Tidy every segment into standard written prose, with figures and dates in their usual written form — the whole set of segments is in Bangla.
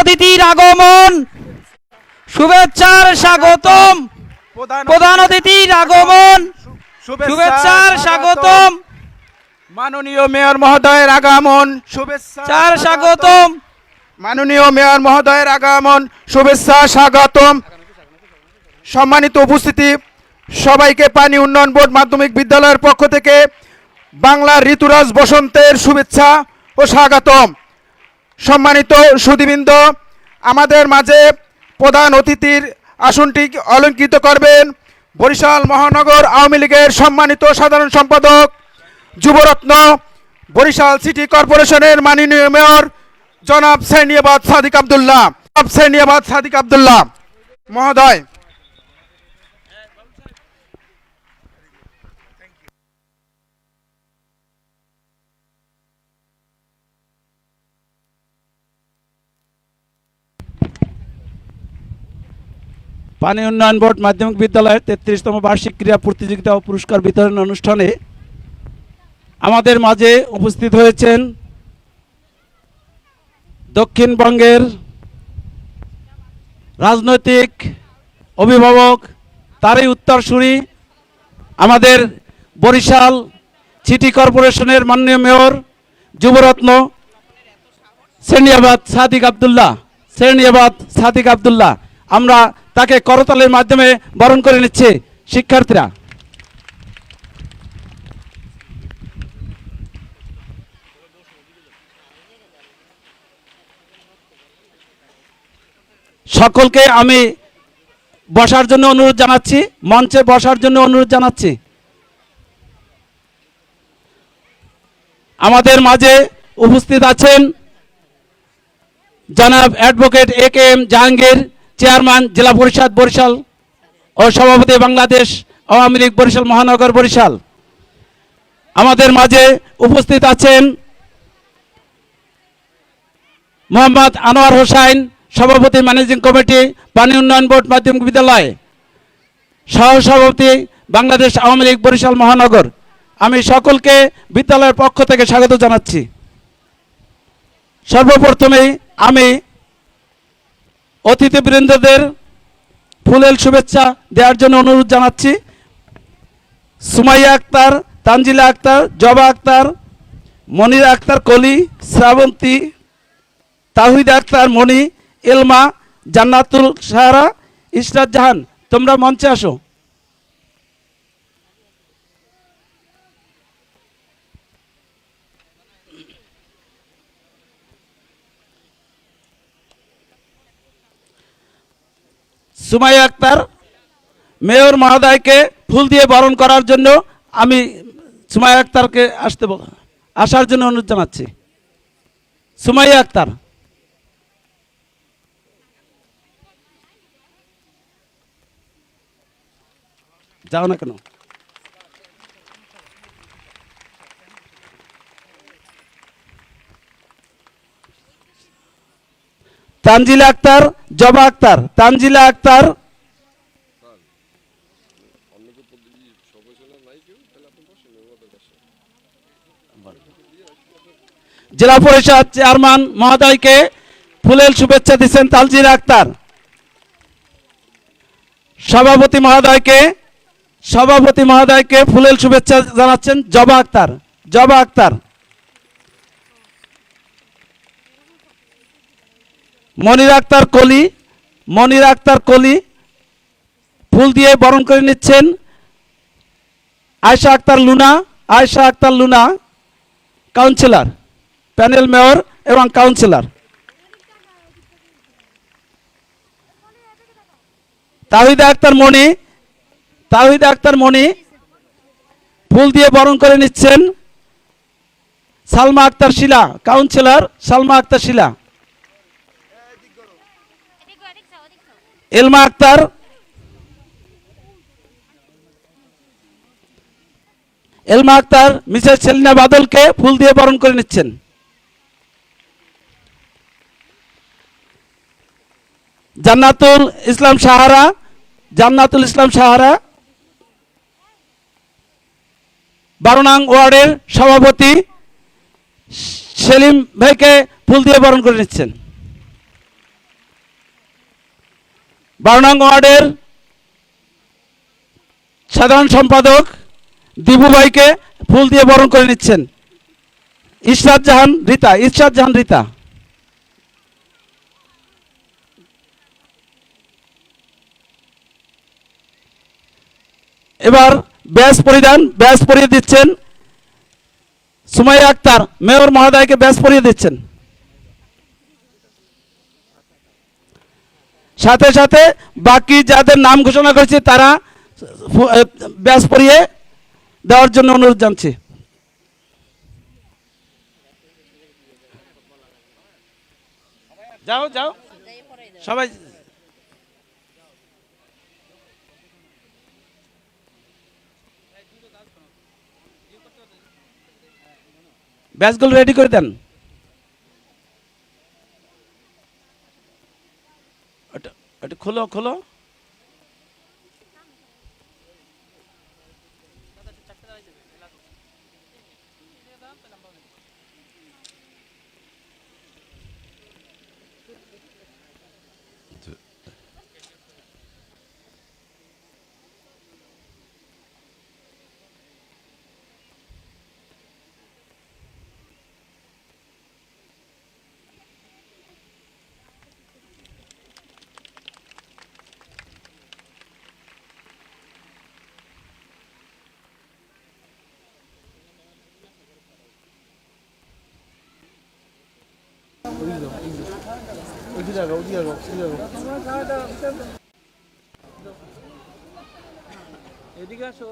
অতিথির আগমন, শুভেচ্ছার স্বাগতম। প্রধান অতিথির আগমন, শুভেচ্ছার স্বাগতম। মাননীয় মেয়র মহোদয়ের আগমন, শুভেচ্ছার স্বাগতম। মাননীয় মেয়র মহোদয়ের আগমন, শুভেচ্ছা স্বাগতম। সম্মানিত উপস্থিতি, সবাইকে পানি উন্নয়ন বোর্ড মাধ্যমিক বিদ্যালয়ের পক্ষ থেকে বাংলার ঋতুরাজ বসন্তের শুভেচ্ছা ও স্বাগতম। সম্মানিত সুধীবৃন্দ, আমাদের মাঝে প্রধান অতিথির আসনটি অলঙ্কৃত করবেন বরিশাল মহানগর আওয়ামী লীগের সম্মানিত সাধারণ সম্পাদক, যুবরত্ন, বরিশাল সিটি কর্পোরেশনের মাননীয় মেয়র জনাব সেনিয়াবাদ সাদিক আব্দুল্লাহ মহোদয়। পানি উন্নয়ন বোর্ড মাধ্যমিক বিদ্যালয়ের 33তম বার্ষিক ক্রীড়া প্রতিযোগিতা ও পুরস্কার বিতরণ অনুষ্ঠানে আমাদের মাঝে উপস্থিত হয়েছেন দক্ষিণবঙ্গের রাজনৈতিক অভিভাবক, তারই উত্তরসূরি আমাদের বরিশাল সিটি কর্পোরেশনের মাননীয় মেয়র যুবরত্ন সেনিয়াবাদ সাদিক আব্দুল্লাহ। আমরা তাকে করতালের মাধ্যমে বরণ করে নিচ্ছে শিক্ষার্থীরা। সকলকে আমি বসার জন্য অনুরোধ জানাচ্ছি, মঞ্চে বসার জন্য অনুরোধ জানাচ্ছি। আমাদের মাঝে উপস্থিত আছেন জনাব অ্যাডভোকেট AK-M জাহাঙ্গীর, চেয়ারম্যান জেলা পরিষদ বরিশাল ও সভাপতি বাংলাদেশ আওয়ামী লীগ বরিশাল মহানগর বরিশাল। আমাদের মাঝে উপস্থিত আছেন মোহাম্মদ আনোয়ার হোসাইন, সভাপতি ম্যানেজিং কমিটি পানি উন্নয়ন বোর্ড মাধ্যমিক বিদ্যালয়, সহসভাপতি বাংলাদেশ আওয়ামী লীগ বরিশাল মহানগর। আমি সকলকে বিদ্যালয়ের পক্ষ থেকে স্বাগত জানাচ্ছি। সর্বপ্রথমেই আমি অতিথিবৃন্দদের ফুলেল শুভেচ্ছা দেওয়ার জন্য অনুরোধ জানাচ্ছি। সুমাইয়া আক্তার, তানজিলা আক্তার, জবা আক্তার, মনিরা আক্তার কলি, শ্রাবন্তী, তাহিদা আক্তার মনি, এলমা, জান্নাতুল সাহারা, ইশরাত জাহান, তোমরা মঞ্চে আসো। সুমাইয়া আক্তার মেয়র মহোদয়কে ফুল দিয়ে বরণ করার জন্য আমি সুমাইয়া আক্তারকে আসার জন্য অনুরোধ জানাচ্ছি। সুমাইয়া আক্তার, যাও না কেন? তানজিলা আক্তার, জবা আক্তার, তানজিলা আক্তার, জেলা পরিষদ চেয়ারম্যান মহোদয়কে ফুলেল শুভেচ্ছা দিচ্ছেন তানজিলা আক্তার। সভাপতি মহোদয়কে ফুলেল শুভেচ্ছা জানাচ্ছেন জবা আক্তার। মনিরা আক্তার কলি ফুল দিয়ে বরণ করে নিচ্ছেন Ayesha Akter Luna, councillor, panel mayor এবং কাউন্সিলর। তাহিদা আক্তার মনি ফুল দিয়ে বরণ করে নিচ্ছেন সালমা আক্তার শিলা, কাউন্সিলর সালমা আক্তার শিলা। এলমা আক্তার, মিসেস সেলিনা বাদলকে ফুল দিয়ে বরণ করে নিচ্ছেন। জান্নাতুল ইসলাম সাহারা 12 নং ওয়ার্ডের সভাপতি সেলিম ভাইকে ফুল দিয়ে বরণ করে নিচ্ছেন। 12 নং ওয়ার্ডের সাধারণ সম্পাদক দিবু ভাইকে ফুল দিয়ে বরণ করে নিচ্ছেন। ইশরাত জাহান রীতা। এবার ব্যাজ পরিয়ে দিচ্ছেন সুমাইয়া আক্তার, মেয়র মহোদয়কে ব্যাজ পরিয়ে দিচ্ছেন। সাথে সাথে বাকি যাদের নাম ঘোষণা করেছে তারা ব্যাজ পরিয়ে দেওয়ার জন্য অনুরোধ জানছি। যাও সবাই ব্যাজগুলো রেডি করে দেন। ওটা খোলো। এদিকে আসো।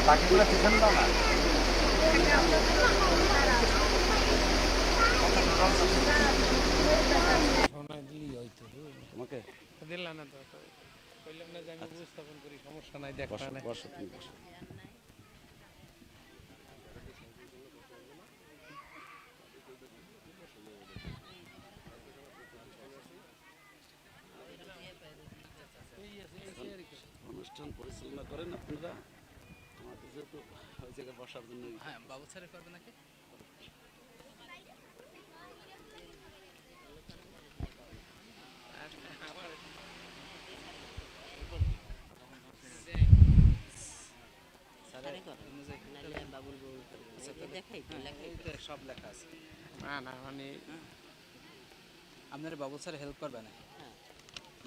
বাকিগুলো পিছনে দাও না। তোমাকে দিলাম না তো, কইলাম না যে আমি উপস্থাপন করি, সমস্যা নাই, দেখবা না। বসো। অনুষ্ঠান পরিচালনা করেন আপনারা, আমাদের যেহেতু ওই জায়গায় বসার জন্য। হ্যাঁ, বাবু স্যারে করবে নাকি? সব লেখা আছে। না মানে আপনার বাবু স্যার হেল্প করবে না?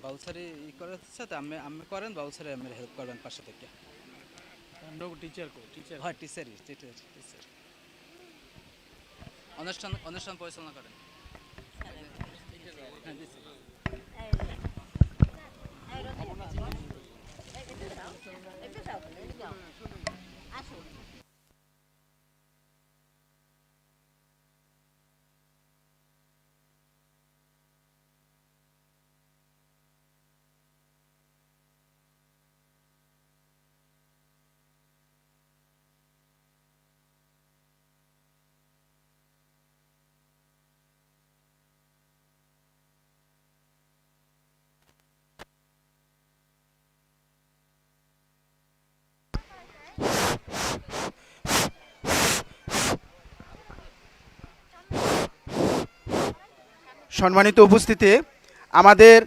বাবু স্যার ই করেছে তো, আমি করেন, বাবু স্যার আমার হেল্প করবেন পাশে থেকে। টিচার হয়, টিচার অনুষ্ঠান পরিচালনা করেন। হ্যাঁ, দিচ্ছি। সম্মানিত উপস্থিতি, আমাদের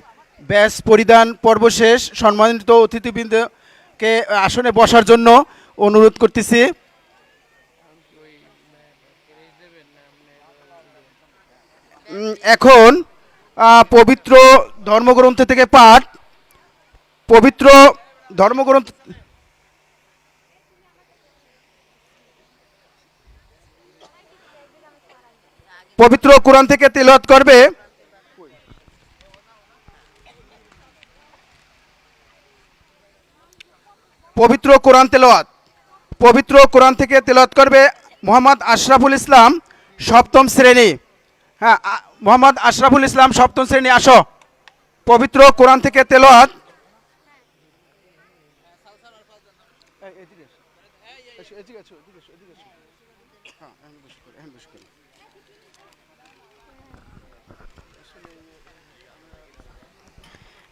ব্যাজ পরিধান পর্ব শেষ। সম্মানিত অতিথিবৃন্দকে আসনে বসার জন্য অনুরোধ করতেছি। এখন পবিত্র ধর্মগ্রন্থ থেকে পাঠ। পবিত্র ধর্মগ্রন্থ পবিত্র কোরআন থেকে তেলাওয়াত করবে পবিত্র কোরআন তেলাওয়াত। পবিত্র কোরআন থেকে তেলাওয়াত করবে মোহাম্মদ আশরাফুল ইসলাম, সপ্তম শ্রেণী। হ্যাঁ, মোহাম্মদ আশরাফুল ইসলাম, সপ্তম শ্রেণী, আসো। পবিত্র কোরআন থেকে তেলাওয়াত।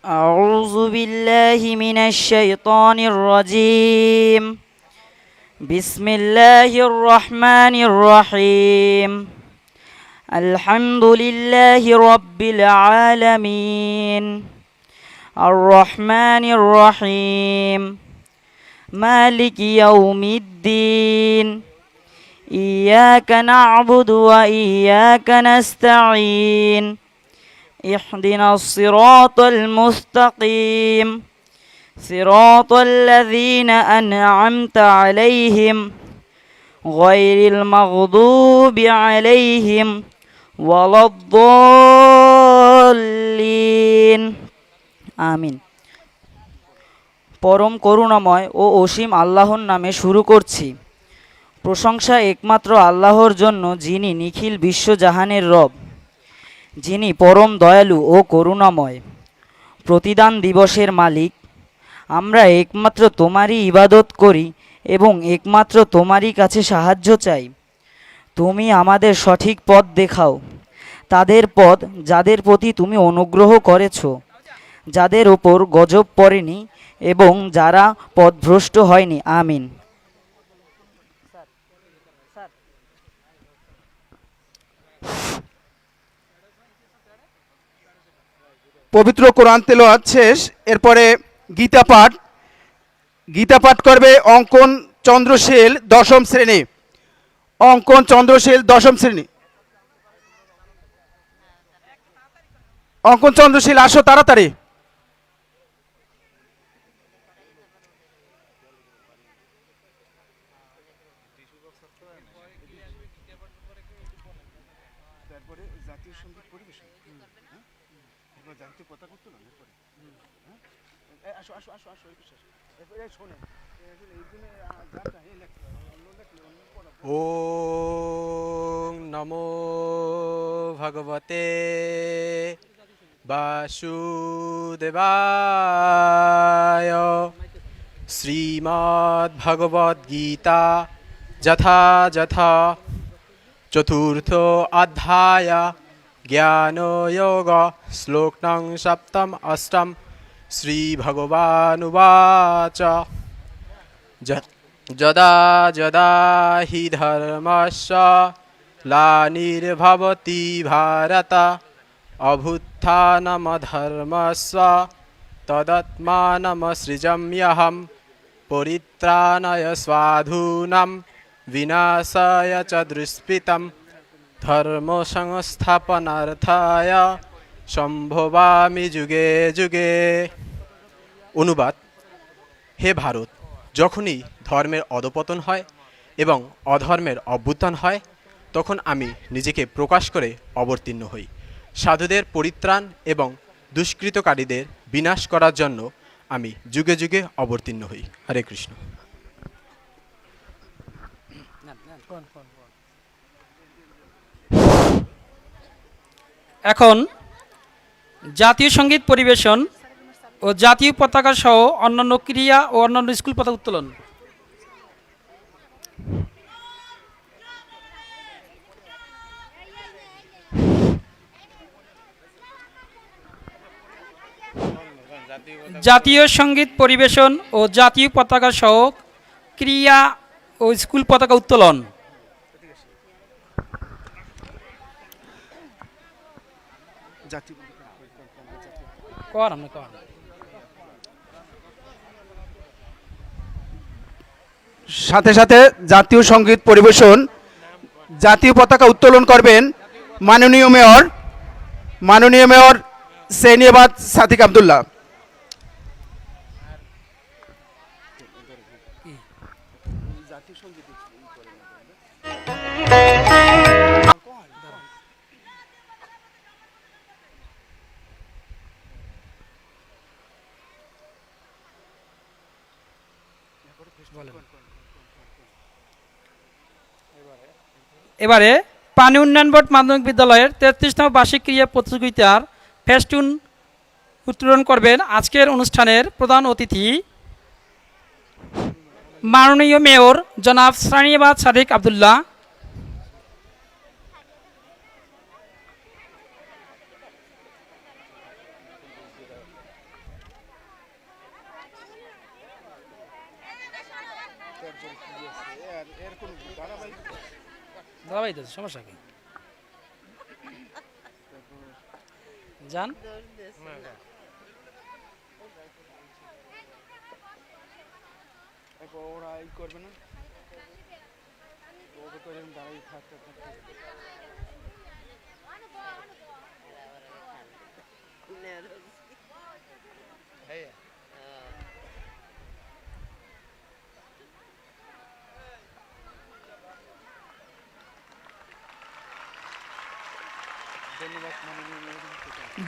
أعوذ بالله من الشيطان الرجيم. بسم الله الرحمن الرحيم. الحمد لله رب العالمين الرحمن الرحيم مالك يوم الدين إياك نعبد وإياك نستعين اهدنا الصراط المستقيم صراط الذين أنعمت عليهم غير المغضوب عليهم ولا الضالين آمين. পরম করুণাময় ও অসীম আল্লাহর নামে শুরু করছি। প্রশংসা একমাত্র আল্লাহর জন্য, যিনি নিখিল বিশ্বজাহানের রব, যিনি পরম দয়ালু ও করুণাময়, প্রতিদান দিবসের মালিক। আমরা একমাত্র তোমারই ইবাদত করি এবং একমাত্র তোমারই কাছে সাহায্য চাই। তুমি আমাদের সঠিক পথ দেখাও, তাদের পথ যাদের প্রতি তুমি অনুগ্রহ করেছ, যাদের ওপর গজব পড়েনি এবং যারা পথভ্রষ্ট হয়নি। আমিন। পবিত্র কোরআন তেলাওয়াত শেষ। এরপরে গীতা পাঠ। গীতা পাঠ করবে অঙ্কন চন্দ্রশীল, দশম শ্রেণী। অঙ্কন চন্দ্রশীল, দশম শ্রেণী। অঙ্কন চন্দ্রশীল, আসো তাড়াতাড়ি। ওম নমো ভগবতে বাসুদেবায়। শ্রীমদ্ ভগবদ গীতা যথাযথ চতুর্থ অধ্যায় জ্ঞানযোগ শ্লোক নং সপ্তম অষ্টম। শ্রীভগবানুবাচ যদা যদা হি ধর্মস্য গ্লানির্ভবতি ভারত অভ্যুত্থানমধর্মস্য তদাত্মানমসৃজম্যহম পরিত্রাণায় সাধূনাং বিনাশায় চ দুষ্কৃতম ধর্ম সংস্থাপনার্থায় সম্ভবামি যুগে যুগে। অনুবাদ: হে ভারত, যখনই ধর্মের অধপতন হয় এবং অধর্মের অভ্যুত্থান হয়, তখন আমি নিজেকে প্রকাশ করে অবতীর্ণ হই। সাধুদের পরিত্রাণ এবং দুষ্কৃতকারীদের বিনাশ করার জন্য আমি যুগে যুগে অবতীর্ণ হই। হরে কৃষ্ণ। এখন জাতীয় সঙ্গীত পরিবেশন ও জাতীয় পতাকা সহ অন্যান্য ক্রিয়া ও অন্যান্য স্কুল পতাকা উত্তোলন। জাতীয় সঙ্গীত পরিবেশন ও জাতীয় পতাকা সহ ক্রিয়া ও স্কুল পতাকা উত্তোলন। সাথে সাথে জাতীয় সঙ্গীত পরিবেশন, জাতীয় পতাকা উত্তোলন করবেন মাননীয় মেয়র সেনিয়াবাদ সাদিক আব্দুল্লাহ। এবারে পানি উন্নয়ন বোর্ড মাধ্যমিক বিদ্যালয়ের 33তম বার্ষিক ক্রীড়া প্রতিযোগিতার ফেস্টুন উত্তোলন করবেন আজকের অনুষ্ঠানের প্রধান অতিথি মাননীয় মেয়র জনাব সানিয়াবাদ সাদিক আবদুল্লাহ। দাঁড়াই তো সমস্যা কি যান ওরা ই করবে না দাঁড়াই থাকতে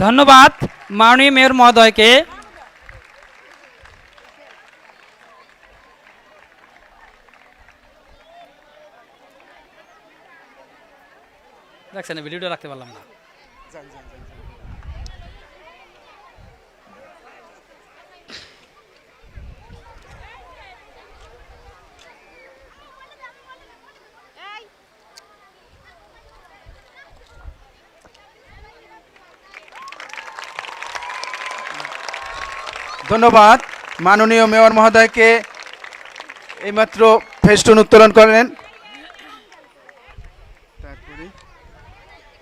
ধন্যবাদ মাননীয় মেয়র মহোদয়কে। দেখছেন ভিডিওটা রাখতে পারলাম না। ধন্যবাদ মাননীয় মেয়র মহোদয়কে এইমাত্র ফেস্টুন উত্তোলন করলেন। তারপরে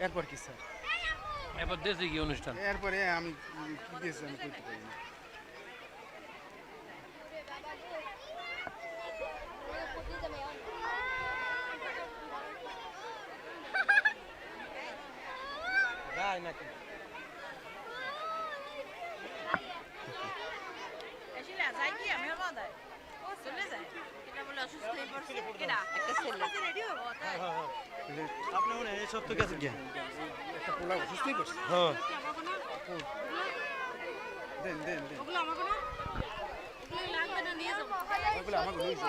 এরপর কি স্যার? এরপর দেশে কি অনুষ্ঠান? এরপরে আমি কি দিয়েছি আমি করতে পারি না। আপনি মনে এই সব তো গেছে কি একটা পোলা অসুস্থই করছে। হ্যাঁ দেন দেন দেন ওগুলো আমাকে লইছে।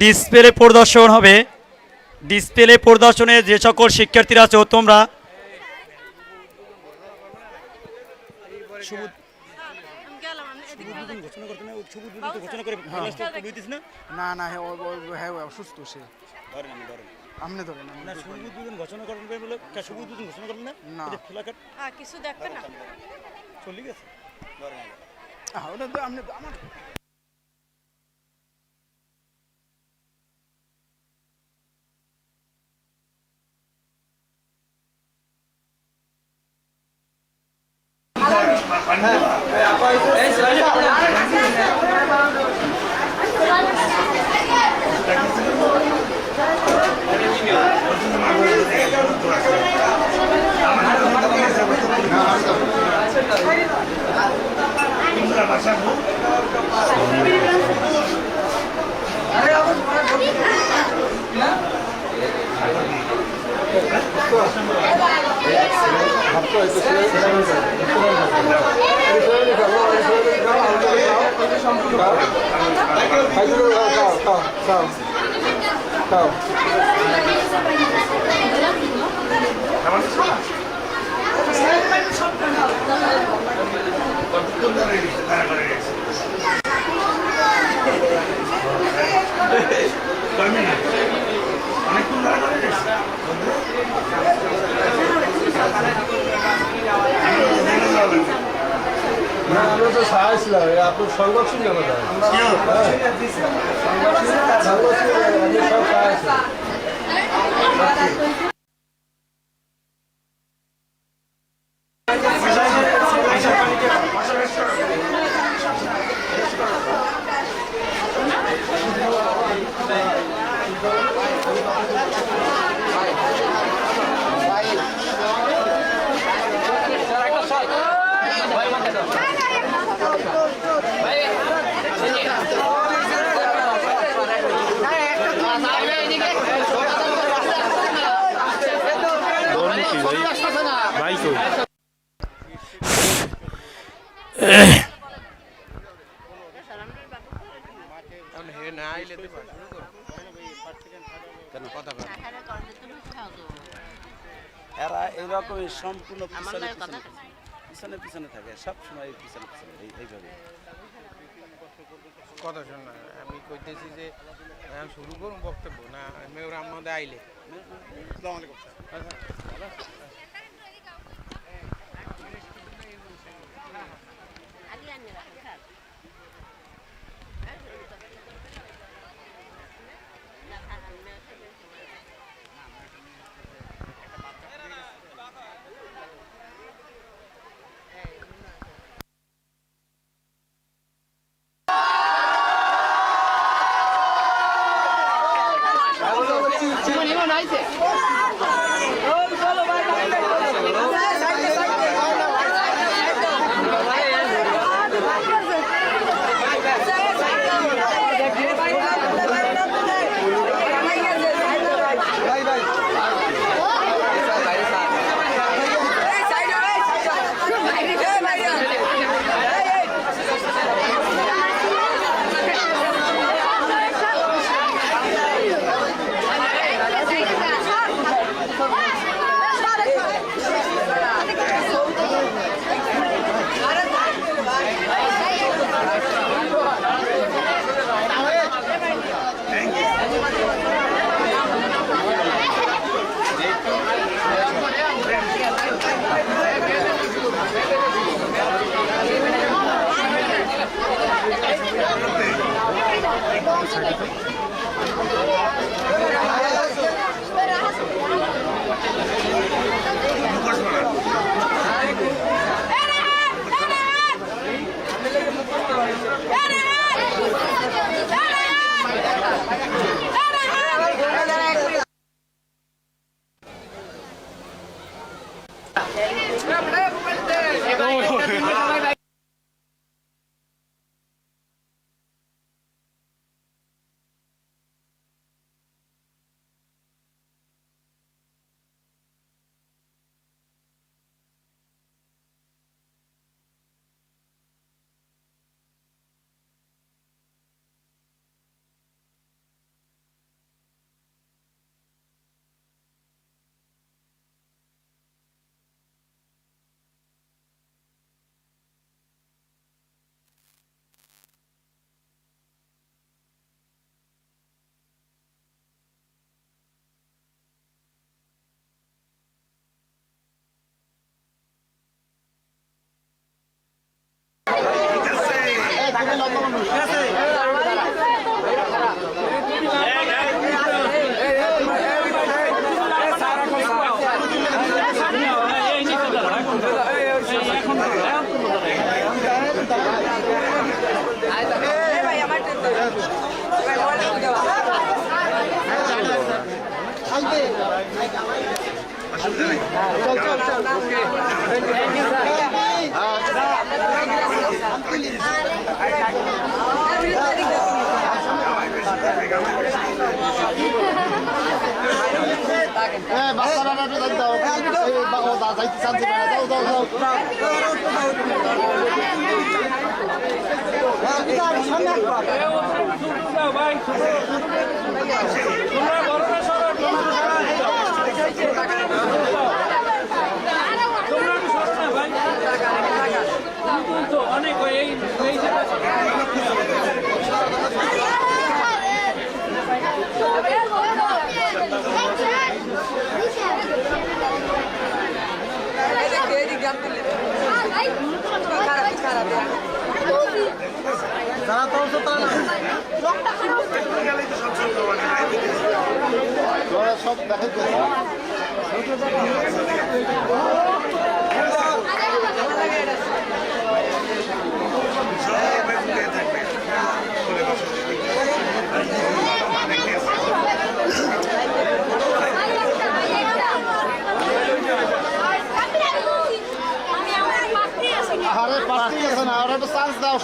ডিসপ্লে প্রদর্শন হবে। ডিসপ্লে প্রদর্শনে যে সকল শিক্ষার্থীরা আছো তোমরা না না হ্যাঁ অসুস্থ সে। আপনি ধরেন ঘোষণা করবেন বলে ঘোষণা করবেন না কিছু দেখবেন না চলে গেছে ওটা তো আপনি আমার আপনার সংবাদ শুনলে আমাদের এরা এইরকমই সম্পূর্ণ পিছনে পিছনে পিছনে থাকে, সব সময় পিছনে পিছনে এইভাবে। কথা শোন না, আমি কইতেছি যে শুরু করুন বক্তব্য না মেয়র আমাদের আইলে।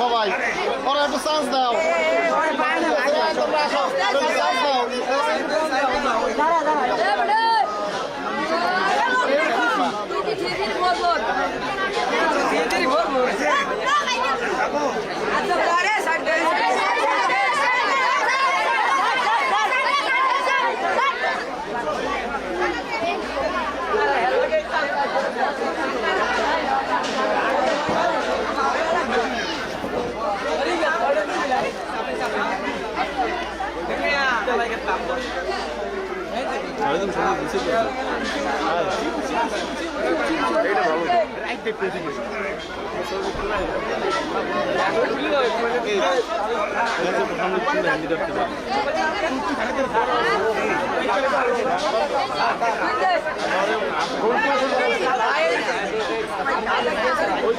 সবাই ওরা একটু চান্স দাও, তোমরা আসো, চান্স দাও।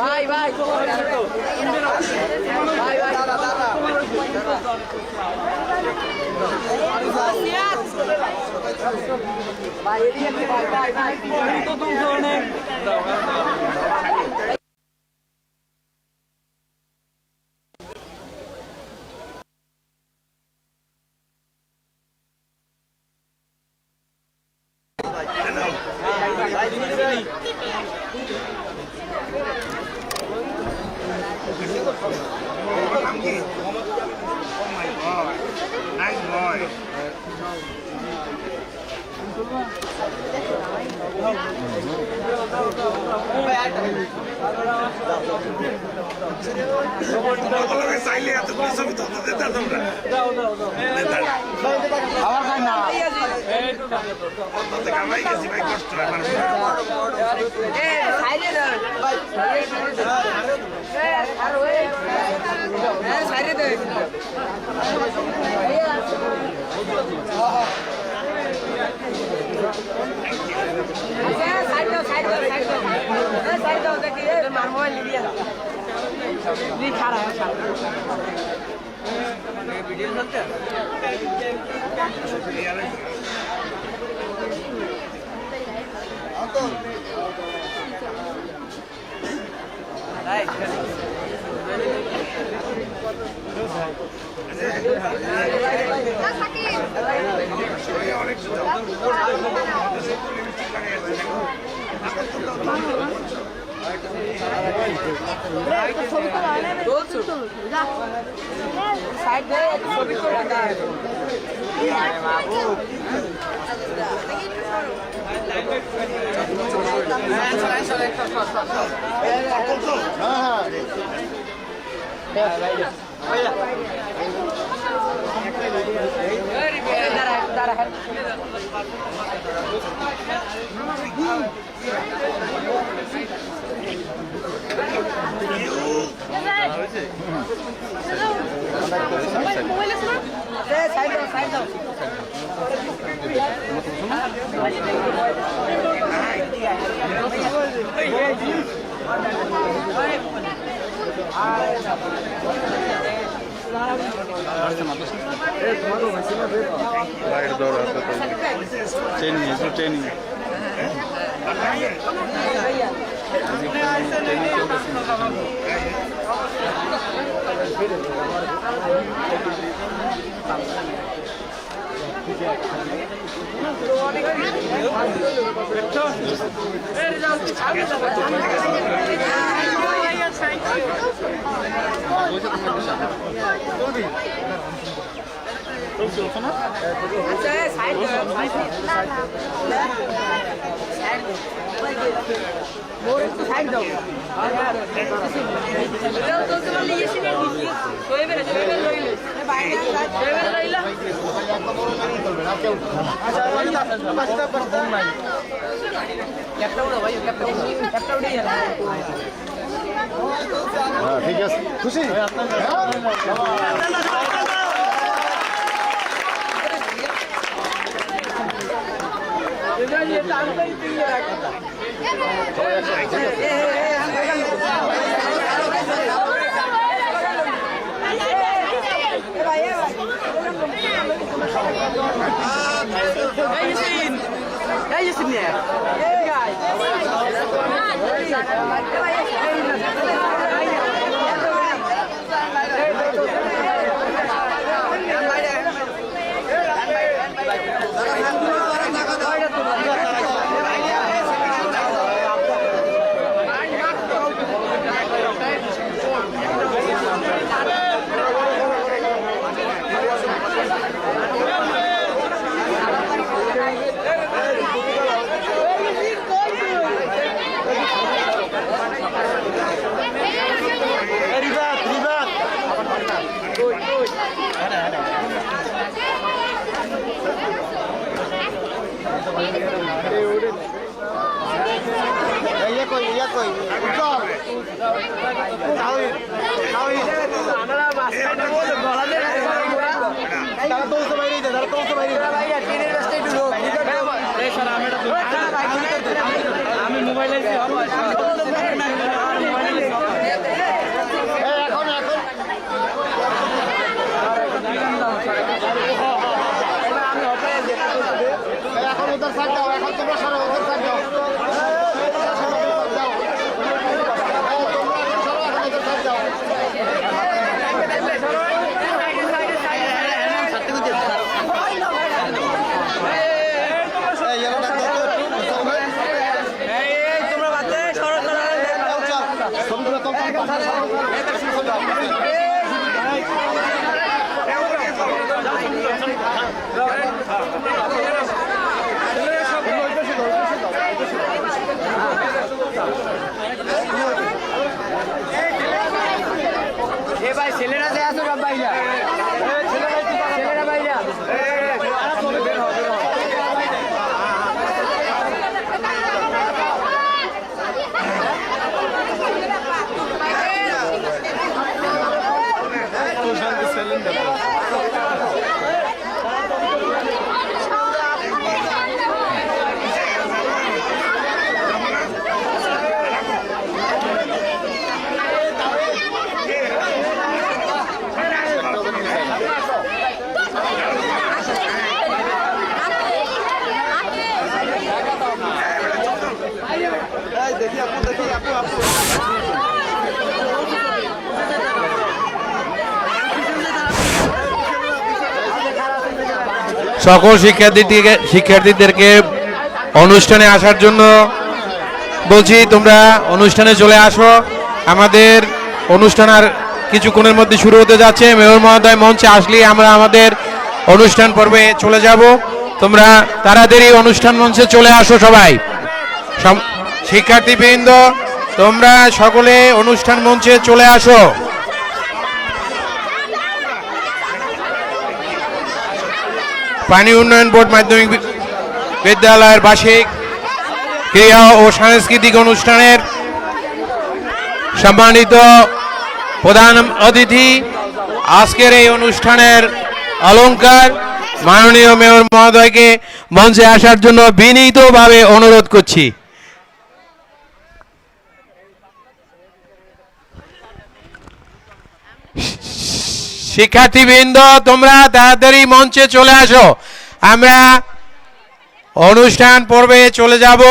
ভাই ভাই ঠিক আছে খুশি এখন উদ্ধার সাইড দাও, এখন তোমরা সরো, উদ্ধার সাইড দাও। ভাই ছেলেরা যে আছো সব বাইরা ছেলেরা বাইরা সকল শিক্ষার্থীদেরকে অনুষ্ঠানে আসার জন্য বলছি, তোমরা অনুষ্ঠানে চলে আসো। আমাদের অনুষ্ঠান আর কিছুক্ষণের মধ্যে শুরু হতে যাচ্ছে। মেয়র মহোদয় মঞ্চে আসলেই আমরা আমাদের অনুষ্ঠান পর্বে চলে যাব। তোমরা তাড়াতাড়ি অনুষ্ঠান মঞ্চে চলে আসো সবাই। শিক্ষার্থীবৃন্দ, তোমরা সকলে অনুষ্ঠান মঞ্চে চলে আসো। পানি উন্নয়ন বোর্ড মাধ্যমিক বিদ্যালয়ের বার্ষিক ক্রীড়া ও সাংস্কৃতিক অনুষ্ঠানের সম্মানিত প্রধান অতিথি, আজকের এই অনুষ্ঠানের অলংকার মাননীয় মেয়র মহোদয়কে মঞ্চে আসার জন্য বিনীতভাবে অনুরোধ করছি। শিক্ষার্থীবৃন্দ, তোমরা তাড়াতাড়ি মঞ্চে চলে আসো। আমরা অনুষ্ঠান পর্বে চলে যাব।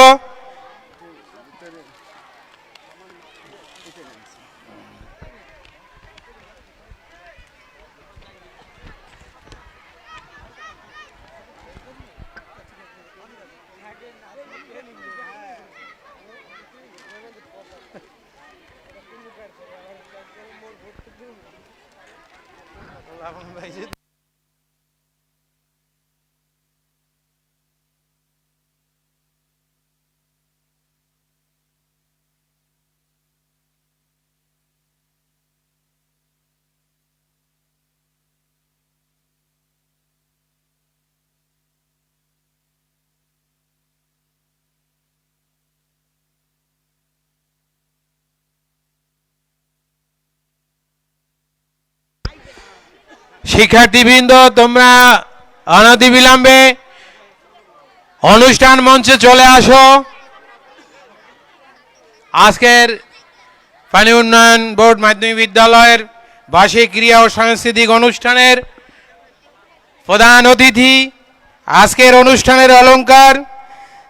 শিক্ষার্থীবৃন্দ, তোমরা অনতিবিলম্বে অনুষ্ঠান মঞ্চে চলে আসো। আজকের পানি উন্নয়ন বোর্ড মাধ্যমিক বিদ্যালয়ের বার্ষিক ক্রীড়া ও সাংস্কৃতিক অনুষ্ঠানের প্রধান অতিথি, আজকের অনুষ্ঠানের অলংকার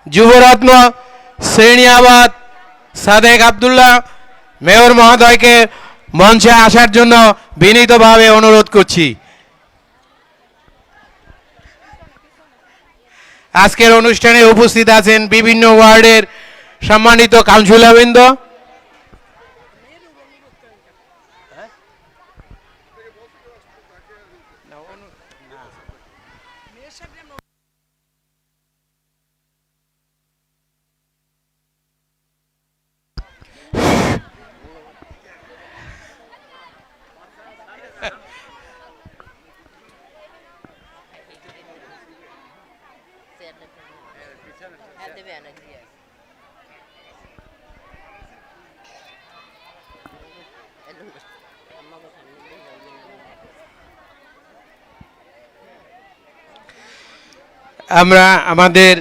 যুবরত্ন শ্রেণিয়াবাদ সাদেক আব্দুল্লাহ মেয়র মহোদয়কে মঞ্চে আসার জন্য বিনীতভাবে অনুরোধ করছি। আজকের অনুষ্ঠানে উপস্থিত আছেন বিভিন্ন ওয়ার্ডের সম্মানিত কাউন্সিলরবৃন্দ। আমরা আমাদের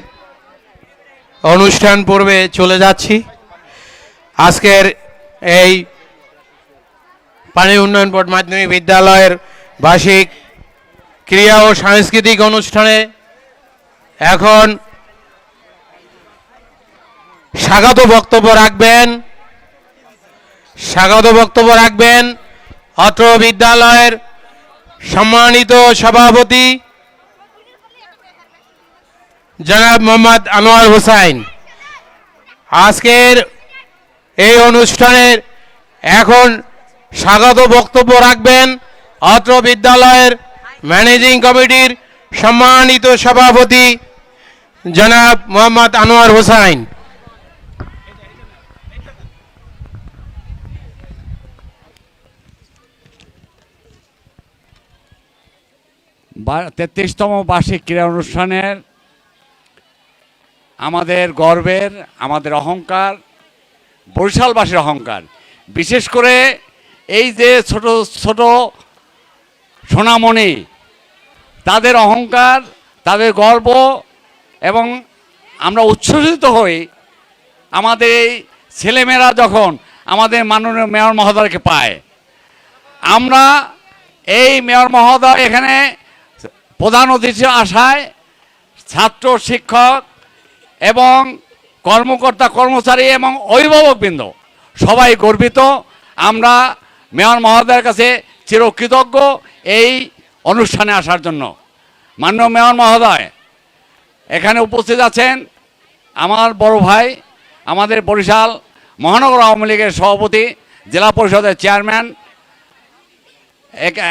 অনুষ্ঠান পর্বে চলে যাচ্ছি। আজকের এই পানি উন্নয়ন বোর্ড মাধ্যমিক বিদ্যালয়ের বার্ষিক ক্রীড়া ও সাংস্কৃতিক অনুষ্ঠানে এখন স্বাগত বক্তব্য রাখবেন অত্র বিদ্যালয়ের সম্মানিত সভাপতি জনাব মোহাম্মদ আনোয়ার হোসাইন। আজকের এই অনুষ্ঠানের এখন স্বাগত বক্তব্য রাখবেন অত্র বিদ্যালয়ের ম্যানেজিং কমিটির সম্মানিত সভাপতি জনাব মোহাম্মদ আনোয়ার হোসাইন। তেত্রিশতম বার্ষিক ক্রীড়া অনুষ্ঠানের আমাদের গর্বের, আমাদের অহংকার, বরিশালবাসীর অহংকার, বিশেষ করে এই যে ছোট ছোট সোনামণি, তাদের অহংকার, তাদের গর্ব, এবং আমরা উচ্ছ্বসিত হই আমাদের এই ছেলেমেয়েরা যখন আমাদের মাননীয় মেয়র মহোদয়কে পায়। আমরা এই মেয়র মহোদয় এখানে প্রধান অতিথি আসায় ছাত্র, শিক্ষক এবং কর্মকর্তা, কর্মচারী এবং অভিভাবকবৃন্দ সবাই গর্বিত। আমরা মেয়র মহোদয়ের কাছে চিরকৃতজ্ঞ এই অনুষ্ঠানে আসার জন্য। মাননীয় মেয়র মহোদয় এখানে উপস্থিত আছেন আমার বড় ভাই, আমাদের বরিশাল মহানগর আওয়ামী লীগের সভাপতি, জেলা পরিষদের chairman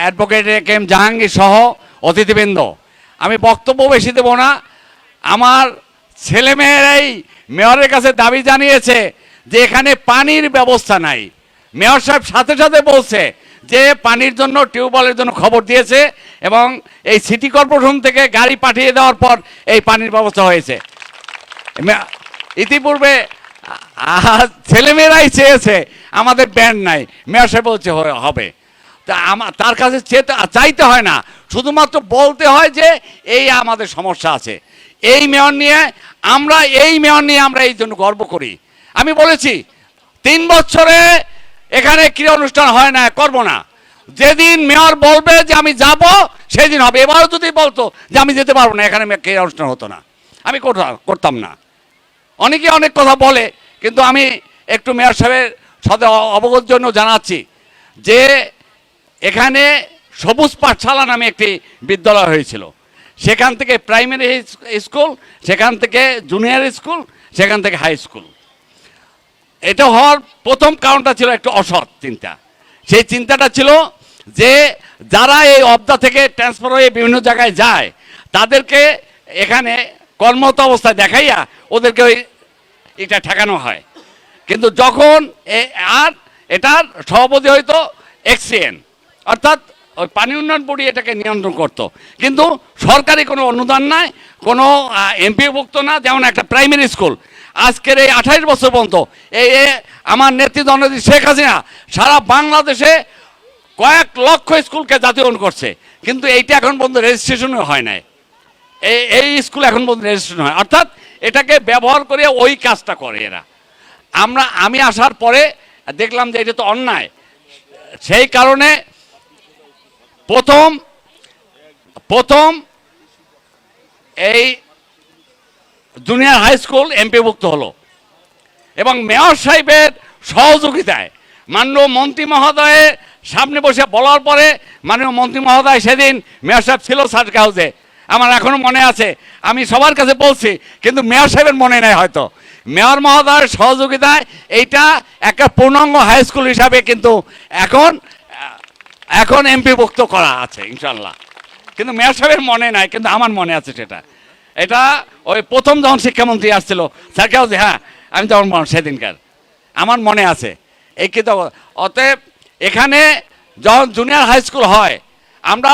advocate K M Jahangir সহ অতিথিবৃন্দ। আমি বক্তব্য বেশি দেব না। আমার ছেলেমেয়েরাই মেয়রের কাছে দাবি জানিয়েছে যে এখানে পানির ব্যবস্থা নাই। মেয়র সাহেব সাথে সাথে বলছে যে পানির জন্য, টিউবওয়েলের জন্য খবর দিয়েছে এবং এই সিটি কর্পোরেশন থেকে গাড়ি পাঠিয়ে দেওয়ার পর এই পানির ব্যবস্থা হয়েছে। ইতিপূর্বে ছেলেমেয়েরাই চেয়েছে, আমাদের ব্যান্ড নাই, মেয়র সাহেব বলছে হবে। তা তার কাছে চাইতে হয় না, শুধুমাত্র বলতে হয় যে এই আমাদের সমস্যা আছে। এই মেয়র নিয়ে আমরা এই জন্য গর্ব করি। আমি বলেছি 3 বছরে এখানে ক্রীড়া অনুষ্ঠান হয় না, করব না। যেদিন মেয়র বলবে যে আমি যাব সেদিন হবে। এবারও যদি বলতো যে আমি যেতে পারবো না, এখানে ক্রীড়া অনুষ্ঠান হতো না, আমি করতাম না। অনেকে অনেক কথা বলে, কিন্তু আমি একটু মেয়র সাহেবের সাথে অবগত জন্য জানাচ্ছি যে এখানে সবুজ পাঠশালা নামে একটি বিদ্যালয় হয়েছিল। সেখান থেকে প্রাইমারি স্কুল, সেখান থেকে জুনিয়র স্কুল, সেখান থেকে হাই স্কুল। এটা হওয়ার প্রথম কারণটা ছিল একটু অসৎ চিন্তা। সেই চিন্তাটা ছিল যে যারা এই অবদা থেকে ট্রান্সফার হয়ে বিভিন্ন জায়গায় যায় তাদেরকে এখানে কর্মরত অবস্থায় দেখাইয়া ওদেরকে এটা ঠেকানো হয়। কিন্তু যখন আর এটার সভাপতি হয়তো এক্সিএন, অর্থাৎ ওই পানি উন্নয়ন বোর্ড এটাকে নিয়ন্ত্রণ করতো, কিন্তু সরকারি কোনো অনুদান নাই, কোনো এমপিভুক্ত না। যেমন একটা প্রাইমারি স্কুল আজকের এই 28 বছর পর্যন্ত এই আমার নেতৃত্বে শেখ হাসিনা সারা বাংলাদেশে কয়েক লক্ষ স্কুলকে জাতীয়করণ করছে, কিন্তু এইটা এখন পর্যন্ত রেজিস্ট্রেশনও হয় নাই। এই স্কুল এখন পর্যন্ত রেজিস্ট্রেশন হয়, অর্থাৎ এটাকে ব্যবহার করে ওই কাজটা করে এরা। আমি আসার পরে দেখলাম যে এটা তো অন্যায়। সেই কারণে প্রথম এই জুনিয়র হাই স্কুল এমপিভুক্ত হলো এবং মেয়র সাহেবের সহযোগিতায় মাননীয় মন্ত্রী মহোদয়ের সামনে বসে বলার পরে মাননীয় মন্ত্রী মহোদয় সেদিন মেয়র সাহেব ছিল সার্কিট হাউসে, আমার এখনো মনে আছে। আমি সবার কাছে বলছি, কিন্তু মেয়র সাহেবের মনে নেই হয়তো। মেয়র মহোদয়ের সহযোগিতায় এইটা একটা পূর্ণাঙ্গ হাই স্কুল হিসাবে কিন্তু এখন এমপিভুক্ত করা আছে ইনশাল্লাহ। কিন্তু মেয়র সাহেবের মনে নাই, কিন্তু আমার মনে আছে সেটা। এটা ওই প্রথম যখন শিক্ষামন্ত্রী আসছিল সার্কিট হাউসে, হ্যাঁ আমি যখন সেদিনকার আমার মনে আছে এই কিন্তু। অতএব এখানে যখন জুনিয়র হাই স্কুল হয় আমরা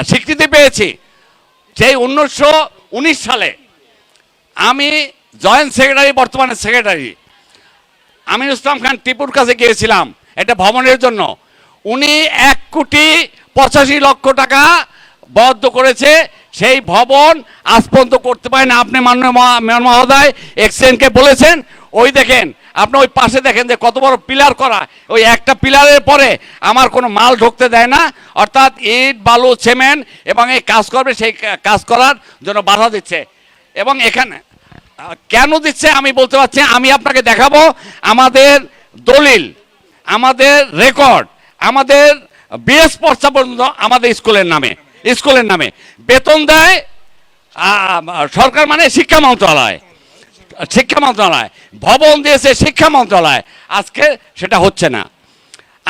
স্বীকৃতি পেয়েছি। সেই 1919 সালে আমি জয়েন্ট সেক্রেটারি, বর্তমানে সেক্রেটারি, আমিনুল ইসলাম খান টিপুর কাছে গিয়েছিলাম এটা ভবনের জন্য। উনি 1,85,00,000 টাকা বরাদ্দ করেছে, সেই ভবন আজ পর্যন্ত করতে পারে না। আপনি মাননীয় মেয়র মহোদয় এক্সচেঞ্জকে বলেছেন, ওই দেখেন আপনি ওই পাশে দেখেন যে কত বড় পিলার করা, ওই একটা পিলারের পরে আমার কোনো মাল ঢুকতে দেয় না, অর্থাৎ ইট বালু সিমেন্ট এবং এই কাজ করবে সেই কাজ করার জন্য বাধা দিচ্ছে। এবং এখানে কেন দিচ্ছে আমি বলতে পারছি, আমি আপনাকে দেখাবো আমাদের দলিল, আমাদের রেকর্ড, আমাদের বিএস পর্চা পর্যন্ত আমাদের স্কুলের নামে বেতন দেয় সরকার, মানে শিক্ষা মন্ত্রণালয়, ভবন দিয়েছে শিক্ষা মন্ত্রণালয়, আজকে সেটা হচ্ছে না।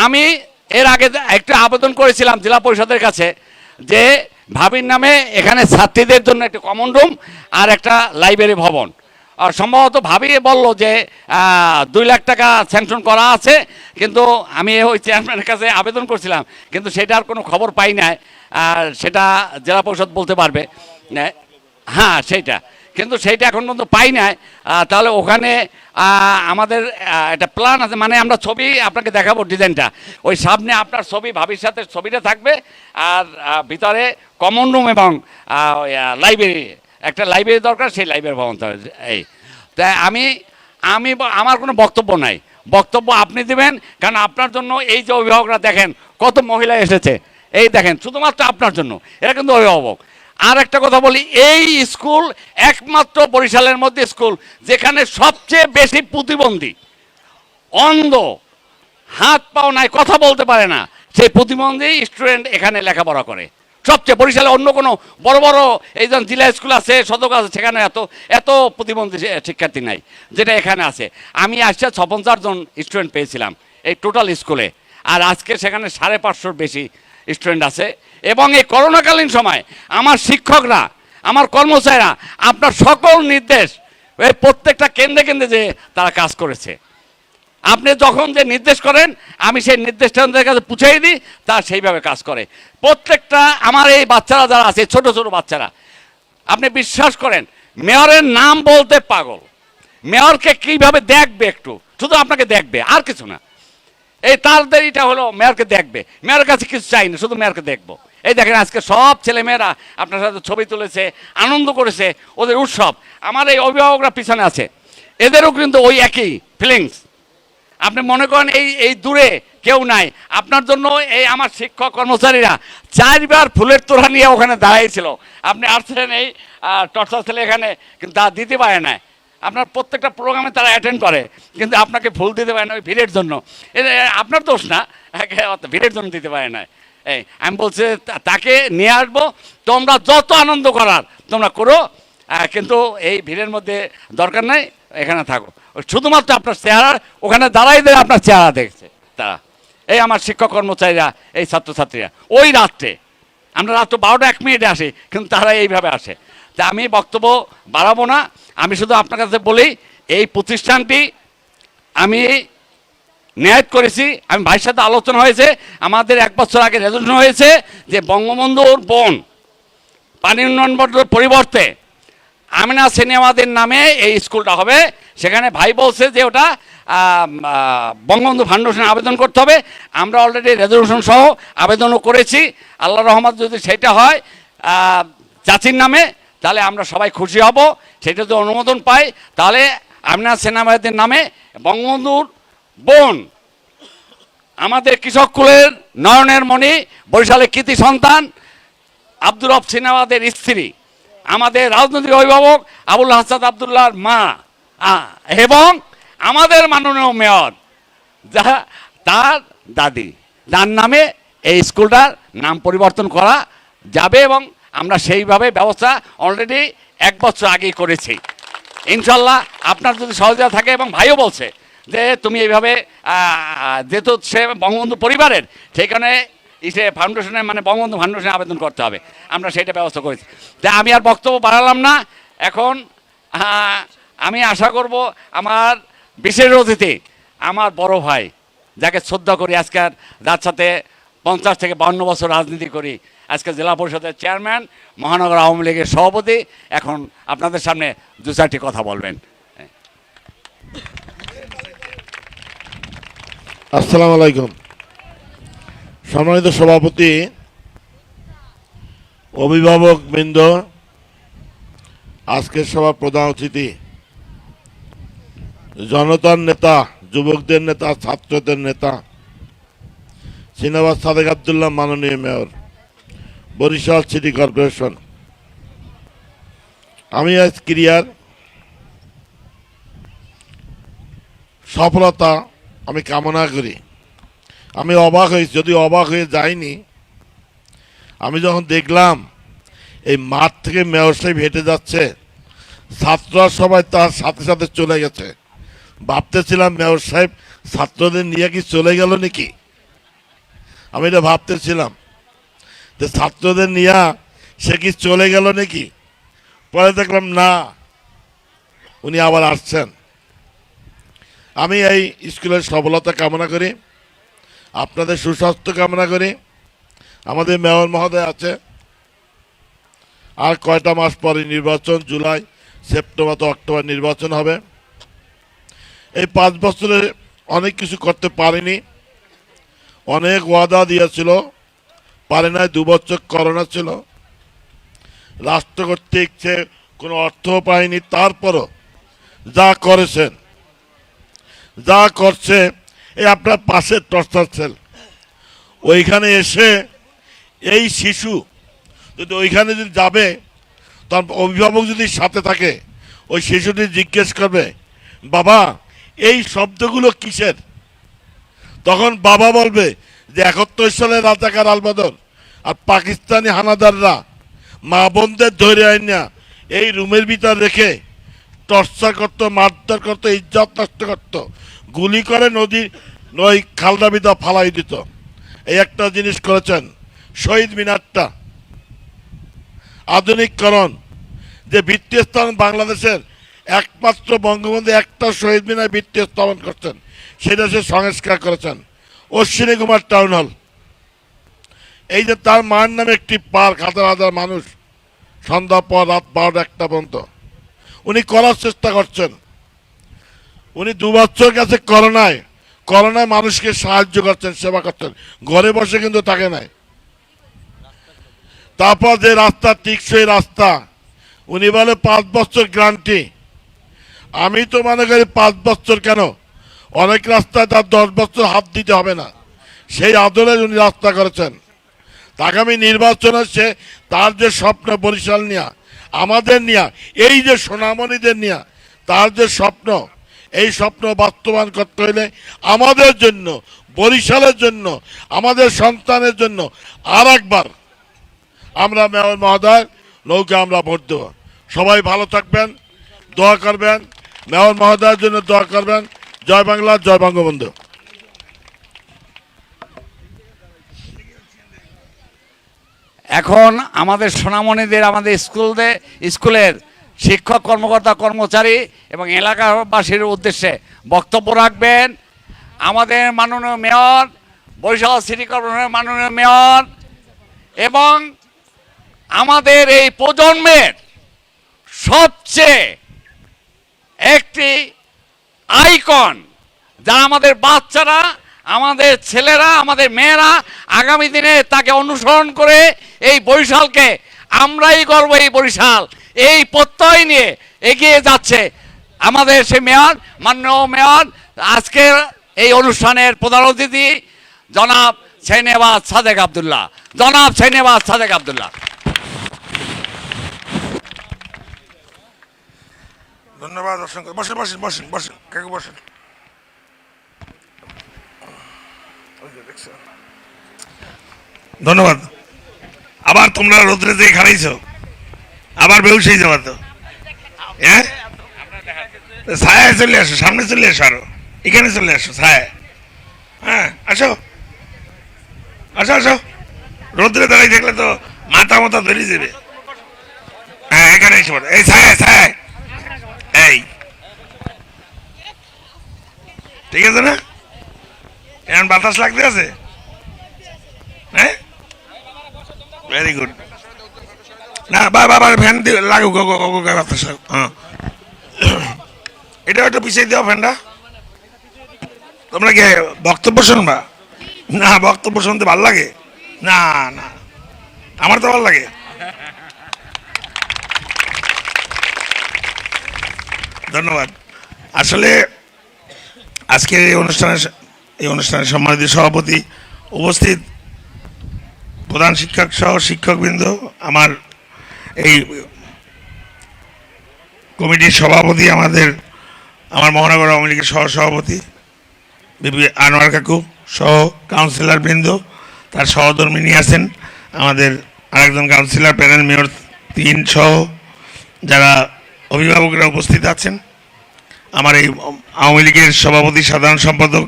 আমি এর আগে একটা আবেদন করেছিলাম জেলা পরিষদের কাছে যে ভাবির নামে এখানে ছাত্রীদের জন্য একটা কমন রুম আর একটা লাইব্রেরি ভবন, আর সম্ভবত ভাবি বলল যে 2 লাখ টাকা স্যাংশন করা আছে, কিন্তু আমি ওই চেয়ারম্যানের কাছে আবেদন করছিলাম, কিন্তু সেটার কোনো খবর পাই নাই, আর সেটা জেলা পরিষদ বলতে পারবে। হ্যাঁ সেইটা, কিন্তু সেইটা এখন পর্যন্ত পাই নাই। তাহলে ওখানে আমাদের একটা প্ল্যান আছে, মানে আমরা ছবি আপনাকে দেখাবো ডিজাইনটা, ওই সামনে আপনার ছবি, ভাবির সাথে ছবিটা থাকবে, আর ভিতরে কমন রুম এবং লাইব্রেরি, একটা লাইব্রেরি দরকার, সেই লাইব্রেরি ভবন। এই তাই আমি আমার কোনো বক্তব্য নাই, বক্তব্য আপনি দিবেন, কারণ আপনার জন্য এই যে অভিভাবকরা দেখেন কত মহিলা এসেছে, এই দেখেন শুধুমাত্র আপনার জন্য, এরা কিন্তু অভিভাবক। আর একটা কথা বলি, এই স্কুল একমাত্র বরিশালের মধ্যে স্কুল যেখানে সবচেয়ে বেশি প্রতিবন্ধী, অন্ধ, হাত পাও নাই, কথা বলতে পারে না, সেই প্রতিবন্ধী স্টুডেন্ট এখানে লেখাপড়া করে সবচেয়ে। বরিশালে অন্য কোনো বড় বড় এই যেমন জেলা স্কুল আছে, সদক আছে, সেখানে এত প্রতিবন্ধী শিক্ষার্থী নাই যেটা এখানে আছে। আমি আসছে 56 জন স্টুডেন্ট পেয়েছিলাম এই টোটাল স্কুলে, আর আজকে সেখানে 550 বেশি স্টুডেন্ট আছে। এবং এই করোনাকালীন সময় আমার শিক্ষকরা, আমার কর্মচারীরা আপনার সকল নির্দেশ এই প্রত্যেকটা কেন্দ্রে যে তারা কাজ করেছে। আপনি যখন যে নির্দেশ করেন আমি সেই নির্দেশটা ওদের কাছে পৌঁছাই দিই, তা সেইভাবে কাজ করে। প্রত্যেকটা আমার এই বাচ্চারা যারা আছে, ছোট ছোট বাচ্চারা, আপনি বিশ্বাস করেন মেয়রের নাম বলতে পাগল। মেয়রকে কীভাবে দেখবে, একটু শুধু আপনাকে দেখবে, আর কিছু না। এই তাদের এটা হলো মেয়রকে দেখবে, মেয়রের কাছে কিছু চাই না, শুধু মেয়রকে দেখবো। এই দেখেন আজকে সব ছেলেমেয়েরা আপনার সাথে ছবি তুলেছে, আনন্দ করেছে, ওদের উৎসব। আমার এই অভিভাবকরা পিছনে আছে, এদেরও কিন্তু ওই একই ফিলিংস। আপনি মনে করেন এই দূরে কেউ নাই আপনার জন্য। এই আমার শিক্ষক কর্মচারীরা 4 বার ফুলের তোড়া নিয়ে ওখানে দাঁড়িয়েছিল। আপনি আসছিলেন এই টর্চার ছেলে এখানে, কিন্তু তা দিতে পারে না। আপনার প্রত্যেকটা প্রোগ্রামে তারা অ্যাটেন্ড করে, কিন্তু আপনাকে ফুল দিতে পারে না ওই ভিড়ের জন্য। আপনার দোষ না, ভিড়ের জন্য দিতে পারে না। এই আমি বলছি তাকে নিয়ে আসবো, তোমরা যত আনন্দ করার তোমরা করো, কিন্তু এই ভিড়ের মধ্যে দরকার নাই, এখানে থাকো। শুধুমাত্র আপনার চেহারা ওখানে দাঁড়াই দেয়, আপনার চেহারা দেখছে তারা। এই আমার শিক্ষক কর্মচারীরা, এই ছাত্রছাত্রীরা ওই রাত্রে, আমরা রাত্র 12টা 1 মিনিটে আসি, কিন্তু তারা এইভাবে আসে। তা আমি বক্তব্য বাড়াবো না, আমি শুধু আপনার কাছে বলি এই প্রতিষ্ঠানটি আমি নিয়াত করেছি। আমি ভাইয়ের সাথে আলোচনা হয়েছে, আমাদের 1 বছর আগে রেজলিউশন হয়েছে যে বঙ্গবন্ধুর বোন পানি উন্নয়ন বোর্ডের পরিবর্তে আমিনা সিনেমাদের নামে এই স্কুলটা হবে। সেখানে ভাই বলছে যে ওটা বঙ্গবন্ধু ফাউন্ডেশনে আবেদন করতে হবে। আমরা অলরেডি রেজলিউশন সহ আবেদনও করেছি। আল্লাহ রহমত যদি সেটা হয় চাচির নামে, তাহলে আমরা সবাই খুশি হব। সেটা যদি অনুমোদন পাই, তাহলে আমিনা সিনেমাদের নামে বঙ্গবন্ধুর বোন, আমাদের কৃষক কুলের নয়নের মণি, বরিশালের কৃতি সন্তান আব্দুর রব সিনেমাদের স্ত্রী, আমাদের রাজনৈতিক অভিভাবক আবুল হাসান আবদুল্লাহর মা, এবং আমাদের মাননীয় মেয়র তার দাদি, যার নামে এই স্কুলটার নাম পরিবর্তন করা যাবে। এবং আমরা সেইভাবে ব্যবস্থা অলরেডি 1 বছর আগেই করেছি। ইনশাল্লাহ আপনার যদি সহযোগিতা থাকে, এবং ভাইও বলছে যে তুমি এইভাবে, যেহেতু সে বঙ্গবন্ধু পরিবারের, সেখানে সে ফাউন্ডেশনে, মানে বঙ্গবন্ধু ফাউন্ডেশনে আবেদন করতে হবে, আমরা সেইটা ব্যবস্থা করেছি। তাই আমি আর বক্তব্য বাড়ালাম না। এখন আমি আশা করব আমার বিশেষ অতিথি, আমার বড় ভাই, যাকে শ্রদ্ধা করি, আজকের যার সাথে 50 থেকে 52 বছর রাজনীতি করি, আজকে জেলা পরিষদের চেয়ারম্যান, মহানগর আওয়ামী লীগের সভাপতি, এখন আপনাদের সামনে 2-4টি কথা বলবেন। আসসালামু আলাইকুম। সম্মানিত সভাপতি, অভিভাবক বৃন্দ, আজকের সভার প্রধান অতিথি, জনতার নেতা, যুবকদের নেতা, ছাত্রদের নেতা সিনাবাদ সাদেক আব্দুল্লাহ, মাননীয় মেয়র, বরিশাল সিটি কর্পোরেশন। আমি আজ ক্রিয়ার সফলতা আমি কামনা করি। আমি অবাক হয়েছি, যদি অবাক হয়ে যাইনি, আমি যখন দেখলাম এই মাঠ থেকে মেয়র সাহেব হেঁটে যাচ্ছে, ছাত্ররা সবাই তার সাথে সাথে চলে গেছে। ভাবতেছিলাম মেয়র সাহেব ছাত্রদের নিয়ে কি চলে গেল নাকি, আমি এটা ভাবতেছিলাম যে ছাত্রদের নিয়ে সে কি চলে গেল নাকি। পরে দেখলাম না, উনি আবার আসছেন। আমি এই স্কুলের সফলতা কামনা করি, আপনাদের সুস্বাস্থ্য কামনা করি। আমাদের মেয়র মহোদয় আছে, আর কয়টা মাস পরে নির্বাচন, জুলাই, সেপ্টেম্বর তো অক্টোবর নির্বাচন হবে। এই 5 বছরে অনেক কিছু করতে পারিনি, অনেক ওয়াদা দিয়েছিল, পারে নাই। 2 বছর করোনা ছিল, রাষ্ট্র কর্তৃক কোনো অর্থ পায়নি। তারপরও যা করেছেন, যা করছে, এই আপনার পাশে টর্চার সেল, ওইখানে এসে এই শিশু যদি ওইখানে যদি যাবে, তার অভিভাবক যদি সাথে থাকে, ওই শিশুটি জিজ্ঞেস করবে, বাবা এই শব্দগুলো কিসের? তখন বাবা বলবে যে 71 সালে রাজাকার আলবদর আর পাকিস্তানি হানাদাররা মা বোনদের ধরে আইনা এই রুমের ভিতর রেখে টর্চার করতো, মারধর করতো, ইজ্জত নষ্ট করতো, গুলি করে নদীর ওই খালদা বিদা ফালাই দিত। এই একটা জিনিস করেছেন। শহীদ মিনারটা আধুনিকরণ, যে ভিত্তির স্থান বাংলাদেশের একমাত্র বঙ্গবন্ধু একটা শহীদ মিনার ভিত্তি স্থাপন করছেন, সেটা সে সংস্কার করেছেন। অশ্বিনী কুমার টাউন হল, এই যে তার মায়ের নামে একটি পার্ক, হাজার হাজার মানুষ সন্ধ্যা পর রাত 12-1টা পর্যন্ত উনি করার চেষ্টা করছেন। উনি 2 বছর গেছে করোনায় মানুষকে সাহায্য করছেন, সেবা করছেন, ঘরে বসে কিন্তু থাকে নাই। তারপর যে রাস্তা, টিকসই রাস্তা, উনি বলে 5 বছর গ্যারান্টি। আমি তো মনে করি 5 বছর কেন, অনেক রাস্তায় তার 10 বছর হাত দিতে হবে না, সেই আদলে উনি রাস্তা করেছেন। আগামী নির্বাচন হচ্ছে তার যে স্বপ্ন বরিশাল নিয়ে, আমাদের নিয়ে, এই যে সোনামণিদের নিয়ে তার যে স্বপ্ন, এই স্বপ্ন বাস্তবায়ন করতে হলে আমাদের জন্য, বরিশালের জন্য, আমাদের সন্তানের জন্য আর একবার আমরা মেয়র মহোদয় নৌকা আমরা ভোট দেব। সবাই ভালো থাকবেন, দোয়া করবেন, মেয়র মহোদয়ের জন্য দোয়া করবেন। জয় বাংলা, জয় বঙ্গবন্ধু। এখন আমাদের সোনামণিদের, আমাদের স্কুলের শিক্ষক, কর্মকর্তা, কর্মচারী এবং এলাকাবাসীর উদ্দেশ্যে বক্তব্য রাখবেন আমাদের মাননীয় মেয়র, বরিশাল সিটি কর্পোরেশনের মাননীয় মেয়র, এবং আমাদের এই প্রজন্মের সবচেয়ে একটি আইকন, যা আমাদের বাচ্চারা, আমাদের ছেলেরা, আমাদের মেয়েরা আগামী দিনে তাকে অনুসরণ করে এই বরিশালকে আমরাই গর্ব, এই বরিশাল এই প্রত্যয় নিয়ে এগিয়ে যাচ্ছে। আমাদের সে মেয়র, মাননীয় মেয়র, আজকের এই অনুষ্ঠানের প্রধান অতিথি জনাব শাহনেওয়াজ সাদেক আব্দুল্লাহ। জনাব শাহনেওয়াজ সাদেক আব্দুল্লাহ। ধন্যবাদ, অসংখ্য। বসেন বসেন বসেন বসেন কাকু, বসেন। ধন্যবাদ। আবার তোমরা রোদ্রে যে খাড়াইছ, আবার বেউসেই যাবা তো, হ্যাঁ? ছায়ায় চলে আসো, সামনে চলে আসো, আরো এখানে চলে আসো, ছায়ায়। হ্যাঁ, আসো আসো আসো। রোদ্রে দাঁড়াই দেখলে তো মাথা মাথা ধরে যাবে। হ্যাঁ, এখানে এসে পড়ো, এই ছায়ায় ছায়ায়। এই ঠিক আছে না? এখন বাতাস লাগতে আছে? হ্যাঁ, ভেরি গুড। না বাবা ফ্যান দিয়ে লাগুক, বাতাস। হ্যাঁ, এটা একটু পিছিয়ে দাও ফ্যানটা। তোমরা কি বক্তব্য শুনবা? না, বক্তব্য শুনতে ভালো লাগে না? না, আমার তো ভালো লাগে। ধন্যবাদ। আসলে আজকের এই অনুষ্ঠানের সম্মানিত সভাপতি, উপস্থিত প্রধান শিক্ষক সহ শিক্ষকবৃন্দ, আমার এই কমিটির সভাপতি, আমার মহানগর আওয়ামী লীগের সহসভাপতি বিপি আনোয়ার কাকু সহ কাউন্সিলর বৃন্দ, তার সহধর্মিনী আছেন, আমাদের আরেকজন কাউন্সিলর, প্যানেল মেয়র 3 সহ যারা অভিভাবকরা উপস্থিত আছেন, আমার এই আওয়ামী লীগের সভাপতি সাধারণ সম্পাদক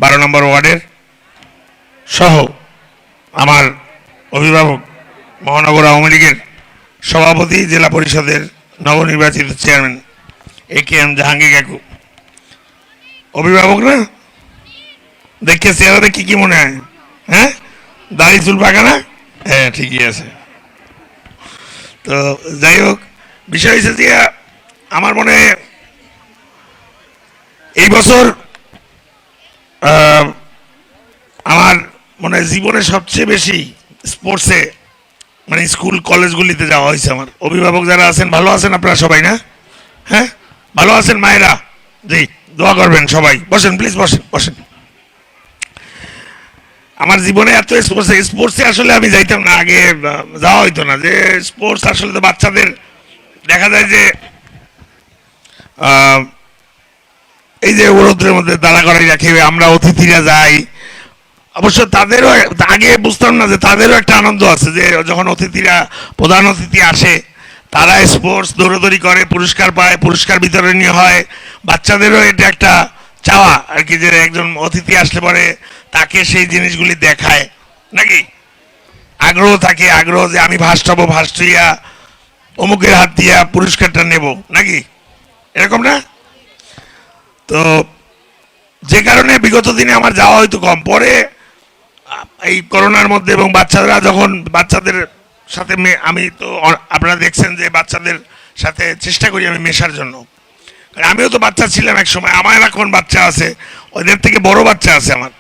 12 নম্বর ওয়ার্ডের সহ আমার অভিভাবক মহানগর আওয়ামী লীগের সভাপতি, জেলা পরিষদের নবনির্বাচিত চেয়ারম্যান AKM জাহাঙ্গীর কাকু, অভিভাবক না দেখে চেহারা দেখি কি মনে হয়? হ্যাঁ, দাড়ি চুল পাকা না? হ্যাঁ, ঠিকই আছে। তো যাই হোক, বিষয় হচ্ছে যে আমার মনে এই বছর আমার মনে হয় জীবনে সবচেয়ে বেশি স্পোর্টসে মানে স্কুল কলেজগুলিতে যাওয়া হয়েছে। আমার অভিভাবক যারা আছেন, ভালো আছেন আপনারা সবাই না? হ্যাঁ, ভালো আছেন মায়েরা? জি, দোয়া করবেন সবাই। বসেন প্লিজ, বসেন বসেন। আমার জীবনে এত স্পোর্টসে আসলে আমি যাইতাম না, আগে যাওয়া হইতো না। যে স্পোর্টস আসলে তো বাচ্চাদের দেখা যায় যে এই যে রৌদ্রের মধ্যে দাঁড়া করাই রাখে, আমরা অতিথিরা যাই। অবশ্য তাদেরও আগে বুঝতাম না যে তাদেরও একটা আনন্দ আছে, যে যখন অতিথিরা, প্রধান অতিথি আসে, তারা স্পোর্টস দৌড়াদৌড়ি করে, পুরস্কার পায়, পুরস্কার বিতরণী হয়। বাচ্চাদেরও এটা একটা চাওয়া আর কি, যে একজন অতিথি আসলে পরে তাকে সেই জিনিসগুলি দেখায়, নাকি আগ্রহ থাকে, আগ্রহ যে আমি ফার্স্ট হবো, ফার্স্ট হইয়া অমুকের হাত দিয়া পুরস্কারটা নেব, নাকি এরকম না? তো যে কারণে বিগত দিনে আমার যাওয়া হয়তো কম। পরে এই করোনার মধ্যে এবং বাচ্চারা যখন, বাচ্চাদের সাথে আমি তো আপনারা দেখছেন যে বাচ্চাদের সাথে চেষ্টা করি আমি মেশার জন্য। আমিও তো বাচ্চা ছিলাম এক সময়, আমার এখন বাচ্চা আছে, ওদের থেকে বড় বাচ্চা আছে আমার।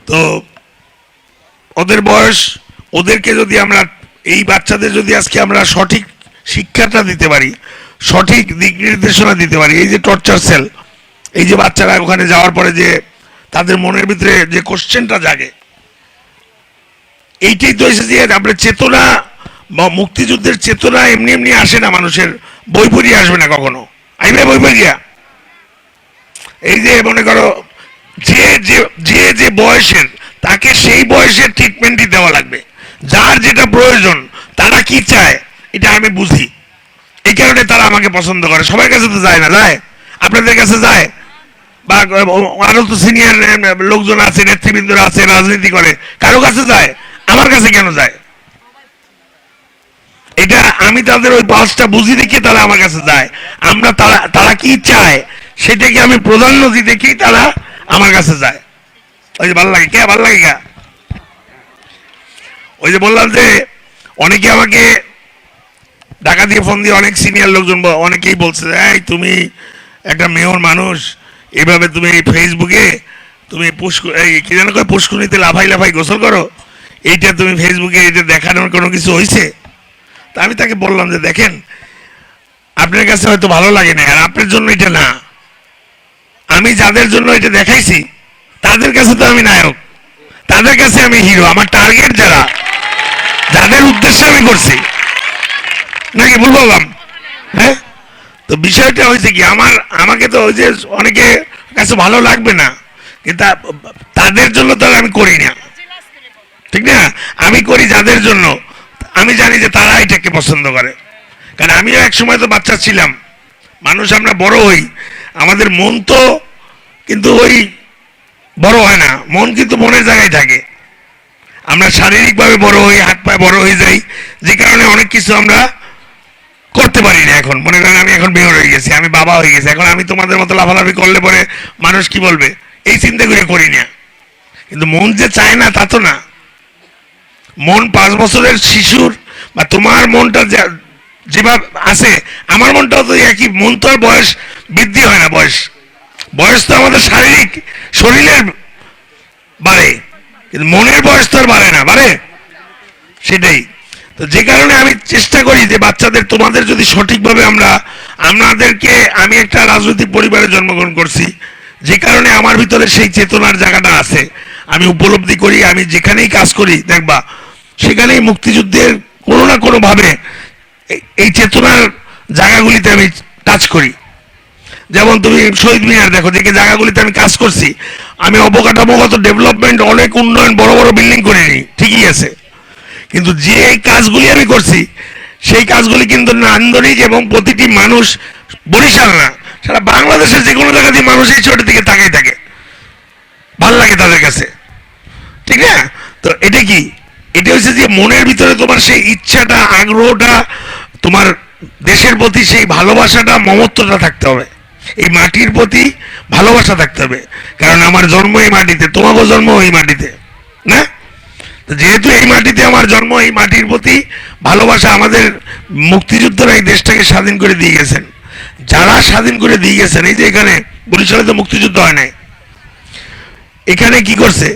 তো ওদের বয়স, ওদেরকে যদি আমরা, এই বাচ্চাদের যদি আজকে আমরা সঠিক শিক্ষাটা দিতে পারি, সঠিক দিক নির্দেশনা দিতে পারি, এই যে টর্চার সেল, এই যে বাচ্চারা ওখানে যাওয়ার পরে যে তাদের মনের ভিতরে যে কোশ্চেনটা জাগে, এইটাই তো এসে যে আপনার চেতনা বা মুক্তিযুদ্ধের চেতনা এমনি এমনি আসে না মানুষের, বই পড়িয়ে আসবে না কখনো, আইবে বই পড়িয়া। এই যে মনে করো যে যে যে বয়সের, তাকে সেই বয়সের ট্রিটমেন্টই দেওয়া লাগবে, যার যেটা প্রয়োজন, তারা কি চায় এটা আমি বুঝি, এই কারণে তারা আমাকে পছন্দ করে। সবার কাছে তো যায় না, যায়? আপনাদের কাছে যায়? বা আরো তো সিনিয়র লোকজন আছে, নেতৃবৃন্দরা আছে, রাজনীতি করে, কারো কাছে যায়? আমার কাছে কেন যায়? এটা আমি তাদের ওই পাঁচটা বুঝি দেখি তারা আমার কাছে যায়। আমরা তারা কি চায় সেটাকে আমি প্রাধান্য দিই দেখি তারা আমার কাছে যায়। ওই যে ভালো লাগে, কে ভালো লাগে? ওই যে বললাম যে অনেকে আমাকে ঢাকা দিয়ে ফোন দিয়ে, অনেক সিনিয়র লোকজন অনেকেই বলছে, এই তুমি একটা মেয়র মানুষ, এভাবে তুমি ফেসবুকে তুমি কি যেন কয়, পুষ্কুনিতে লাফাই লাফাই গোসল করো, এইটা তুমি ফেসবুকে এটা দেখানোর কোনো কিছু হয়েছে? তা আমি তাকে বললাম যে দেখেন, আপনার কাছে হয়তো ভালো লাগে না, আর আপনার জন্য এটা না, আমি যাদের জন্য এটা দেখাইছি তাদের কাছে তো আমি নায়ক, তাদের কাছে আমি হিরো। আমার টার্গেট যারা, যাদের উদ্দেশ্যে আমি করছি, নাকি ভুল বললাম? হ্যাঁ, তো বিষয়টা হয়েছে কি, আমাকে তো ওই যে অনেকে কাছে ভালো লাগবে না, কিন্তু তাদের জন্য তো আমি করি না, ঠিক না? আমি করি যাদের জন্য আমি জানি যে তারা এটাকে পছন্দ করে। কারণ আমিও এক সময় তো বাচ্চা ছিলাম, মানুষ আমরা বড় হই, আমাদের মন তো কিন্তু ওই বড় হয় না, মন কিন্তু মনের জায়গায় থাকে। আমরা শারীরিকভাবে বড় হই, হাত পায়ে বড় হয়ে যাই, যে কারণে অনেক কিছু আমরা করতে পারি না। এখন মনে করেন আমি এখন মেয়র হয়ে গেছি, আমি বাবা হয়ে গেছি, এখন আমি তোমাদের মতো লাফালাফি করলে পরে মানুষ কি বলবে, এই চিন্তা করে করি না। কিন্তু মন যে চায় না তা তো না। মন 5 বছরের শিশুর বা তোমার মনটা যেভাবে আছে, আমার মনটাও তো একই। মন তো আর বয়স বৃদ্ধি হয় না, বয়স তো আমাদের শারীরিক শরীরের বাড়ে, কিন্তু মনের বয়স তো আর বাড়ে না, বাড়ে? সেটাই তো, যে কারণে আমি চেষ্টা করি যে বাচ্চাদের, তোমাদের যদি সঠিকভাবে আমাদেরকে, আমি একটা রাজনৈতিক পরিবারে জন্মগ্রহণ করছি, যে কারণে আমার ভিতরে সেই চেতনার জায়গাটা আছে, আমি উপলব্ধি করি। আমি যেখানেই কাজ করি দেখবা সেখানেই মুক্তিযুদ্ধের কোনো না কোনোভাবে এই চেতনার জায়গাগুলিতে আমি টাচ করি। যেমন তুমি শহীদ মিনার দেখো, যে জায়গাগুলিতে আমি কাজ করছি, আমি অবকাঠামোগত ডেভেলপমেন্ট, অনেক উন্নয়ন, বড় বড় বিল্ডিং করিনি, ঠিকই আছে, কিন্তু যে কাজগুলি আমি করছি সেই কাজগুলি কিন্তু নান্দনিক, এবং প্রতিটি মানুষ, বরিশাল না সারা বাংলাদেশের যে কোনো জায়গা দিয়ে মানুষ এই ছোটের দিকে তাকাই থাকে, ভাল লাগে তাদের কাছে, ঠিক না? তো এটা কি, এটা হচ্ছে যে মনের ভিতরে তোমার সেই ইচ্ছাটা, আগ্রহটা, তোমার দেশের প্রতি সেই ভালোবাসাটা, মমত্বটা থাকতে হবে, এই মাটির প্রতি ভালোবাসা থাকতে হবে। কারণ আমার জন্ম এই মাটিতে, তোমারও জন্ম এই মাটিতে, না? যেহেতু এই মাটিতে আমার জন্ম, এই মাটির প্রতি ভালোবাসা, আমাদের মুক্তিযুদ্ধরা এই দেশটাকে স্বাধীন করে দিয়ে গেছেন। যারা স্বাধীন করে দিয়ে গেছেন, এই যে এখানে বরিশালে তো মুক্তিযুদ্ধ হয় নাই, এখানে কি করছে,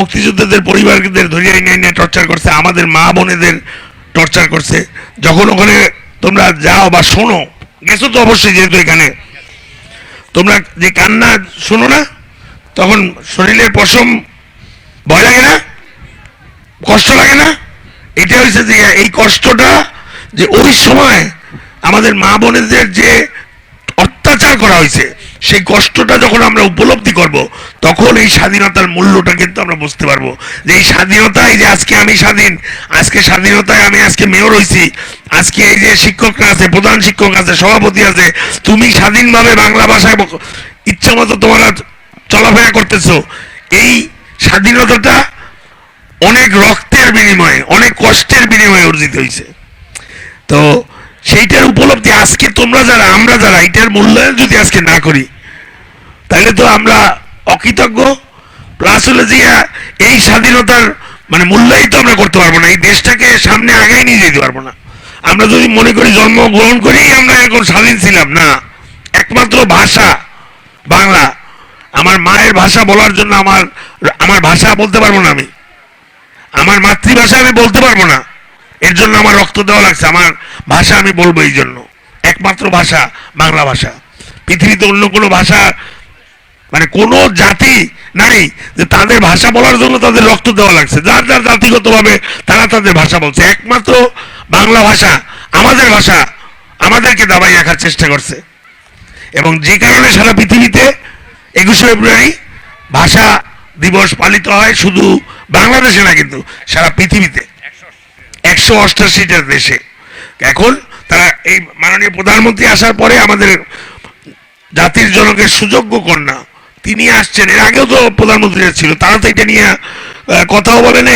মুক্তিযোদ্ধাদের পরিবারদের ধরিয়ে এনে টর্চার করছে, আমাদের মা বোনেদের টর্চার করছে। যখন ওখানে তোমরা যাও বা শোনো, গেছো তো অবশ্যই, যেহেতু এখানে তোমরা যে কান্না শোনো না, তখন শরীরের পশম ভয় লাগে না, কষ্ট লাগে না? এটা হচ্ছে যে এই কষ্টটা, যে ওই সময় আমাদের মা বোনেদের যে অত্যাচার করা হয়েছে, সেই কষ্টটা যখন আমরা উপলব্ধি করব, তখন এই স্বাধীনতার মূল্যটা কিন্তু আমরা বুঝতে পারবো। যে এই স্বাধীনতায়, যে আজকে আমি স্বাধীন, আজকে স্বাধীনতায় আমি আজকে মেয়র হয়েছি, আজকে এই যে শিক্ষকরা আছে, প্রধান শিক্ষক আছে, সভাপতি আছে, তুমি স্বাধীনভাবে বাংলা ভাষায় ইচ্ছা মতো তোমরা চলাফেরা করতেছো, এই স্বাধীনতাটা অনেক রক্তের বিনিময়ে, অনেক কষ্টের বিনিময়ে অর্জিত হয়েছে। তো সেইটার উপলব্ধি আজকে তোমরা যারা, আমরা যারা এটার মূল্যায়ন যদি আজকে না করি, তাহলে তো আমরা অকৃতজ্ঞ। প্লাস হলে যে এই স্বাধীনতার মানে মূল্যায়িত আমরা করতে পারবো না, এই দেশটাকে সামনে আগায় নিয়ে যেতে পারবো না। আমরা যদি মনে করি জন্মগ্রহণ করেই আমরা এখন স্বাধীন ছিলাম, না, একমাত্র ভাষা বাংলা। আমার মায়ের ভাষা বলার জন্য আমার ভাষা বলতে পারবো না, আমি আমার মাতৃভাষা আমি বলতে পারবো না, এর জন্য আমার রক্ত দেওয়া লাগছে, আমার ভাষা আমি বলবো, এই জন্য একমাত্র ভাষা বাংলা ভাষা। পৃথিবীতে অন্য কোনো ভাষা, মানে কোনো জাতি নাই যে তাদের ভাষা বলার জন্য তাদের রক্ত দেওয়া লাগছে, যার যার জাতিগতভাবে তারা তাদের ভাষা বলছে। একমাত্র বাংলা ভাষা, আমাদের ভাষা, আমাদেরকে দাবাই রাখার চেষ্টা করছে। এবং যে কারণে সারা পৃথিবীতে 21শে ফেব্রুয়ারি ভাষা দিবস পালিত হয়, শুধু বাংলাদেশে না, কিন্তু সারা পৃথিবীতে 188টা দেশে। এখন তারা এই মাননীয় প্রধানমন্ত্রী আসার পরে আমাদের জাতির জনকের সুযোগ্য কন্যা তিনি আসছেন, এর আগেও তো প্রধানমন্ত্রীরা ছিল, তারা তো এটা নিয়ে কথাও বলেন।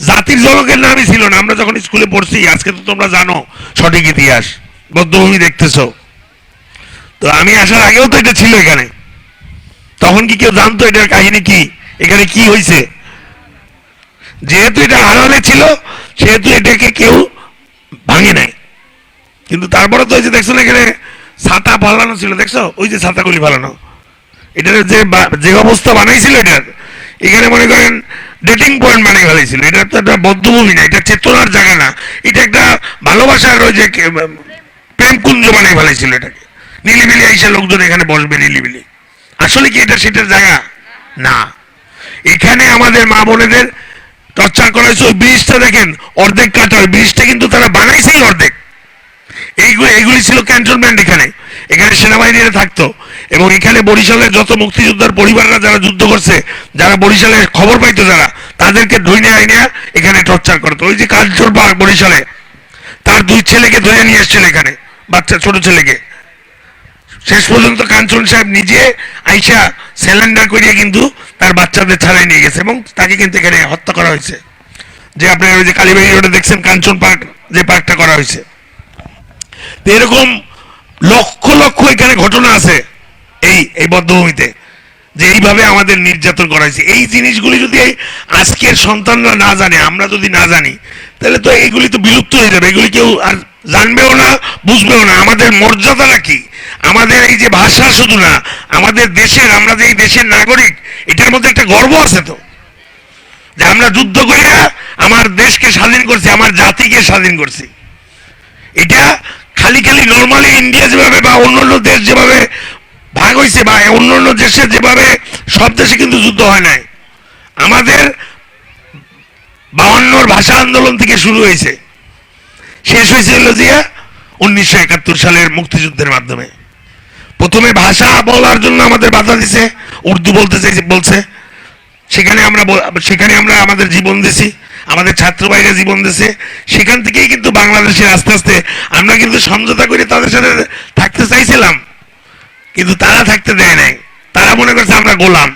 জাতির জনকের নামই ছিল না, আমরা যখন স্কুলে পড়ছি। আজকে তো তোমরা জানো সঠিক ইতিহাস, বদ্ধভূমি দেখতেছো, তো আমি আসার আগেও তো এটা ছিল এখানে। তখন কি কেউ জানতো এটার কাহিনী কি, এখানে কি হয়েছে? যেহেতু এটা আড়ালে ছিল, সেহেতু এটাকে কেউ ভাঙে নাই। কিন্তু তারপরে তো ওই যে দেখছো না, এখানে ছাতা ফালানো ছিল, দেখছো ওই যে ছাতাগুলি ফালানো, এটার যে অবস্থা বানাইছিল, এটার এখানে মনে করেন ডেটিং পয়েন্ট বানিয়ে ফেলাইছিল। এটা তো একটা বদ্ধভূমি না, এটা চেতনার জায়গা না, এটা একটা ভালোবাসার ওই যে প্রেমকুঞ্জ বানিয়ে ফেলাইছিল এটাকে। নিলিবিলি আইসা লোকজন এখানে বসবে নিলিবিলি, আসলে কি এটা সেটার জায়গা না। এখানে আমাদের মা বোনেদের টর্চার করা হয়েছে। ওই ব্রিজটা দেখেন অর্ধেক কাটা, ওই ব্রিজটা কিন্তু তারা বানাইছেই অর্ধেক। এইগুলি ছিল ক্যান্টনমেন্ট, এখানে সেনাবাহিনীরা থাকতো। এবং এখানে বরিশালের যত মুক্তিযোদ্ধার পরিবাররা যারা যুদ্ধ করছে, যারা বরিশালের খবর পাইতো, যারা তাদেরকে ধরে আইনা এখানে টর্চার করতো। ওই যে কাঞ্চন পার্ক বরিশালে, তার 2 ছেলেকে ধরে নিয়ে এসছিল এখানে, বাচ্চা ছোট ছেলেকে। শেষ পর্যন্ত কাঞ্চন সাহেব নিজে আইসা স্যালেন্ডার করিয়ে কিন্তু তার বাচ্চাদের ছাড়াই নিয়ে গেছে, এবং তাকে কিন্তু এখানে হত্যা করা হয়েছে। যে আপনার ওই যে কালীবাড়ি রোডে দেখছেন কাঞ্চন পার্ক, যে পার্কটা করা হয়েছে। তো এরকম লক্ষ লক্ষ এখানে ঘটনা আছে এই বদ্ধভূমিতে, যে এইভাবে আমাদের নির্যাতন করা হয়েছে। এই জিনিসগুলি যদি আজকের সন্তানরা না জানে, আমরা যদি না জানি, তাহলে তো এইগুলি তো বিলুপ্ত হয়ে যাবে। এগুলি কেউ আর জানবেও না, বুঝবেও না। আমাদের মর্যাদাটা কি, আমাদের এই যে ভাষা শুধু না, আমাদের দেশের, আমরা যে এই দেশের নাগরিক, এটার মধ্যে একটা গর্ব আছে তো, যে আমরা যুদ্ধ করে আমার দেশকে স্বাধীন করছি, আমার জাতিকে স্বাধীন করছি। এটা খালি খালি নর্মালি ইন্ডিয়া যেভাবে বা অন্যান্য দেশ যেভাবে ভাগ হয়েছে বা অন্যান্য দেশে যেভাবে, সব দেশে কিন্তু যুদ্ধ হয় নাই। আমাদের 52 ভাষা আন্দোলন থেকে শুরু হয়েছে, শেষ হয়েছে হলো যে 1971 সালের মুক্তিযুদ্ধের মাধ্যমে। প্রথমে ভাষা বলার জন্য আমাদের বাধা দিছে, উর্দু বলছে, সেখানে আমরা আমাদের জীবন দিছি, আমাদের ছাত্র ভাইরা জীবন দিছে। সেখান থেকেই কিন্তু বাংলাদেশের আস্তে আস্তে আমরা কিন্তু সমঝোতা করে তাদের সাথে থাকতে চাইছিলাম, কিন্তু তারা থাকতে দেয় নাই। তারা মনে করছে আমরা গোলাম,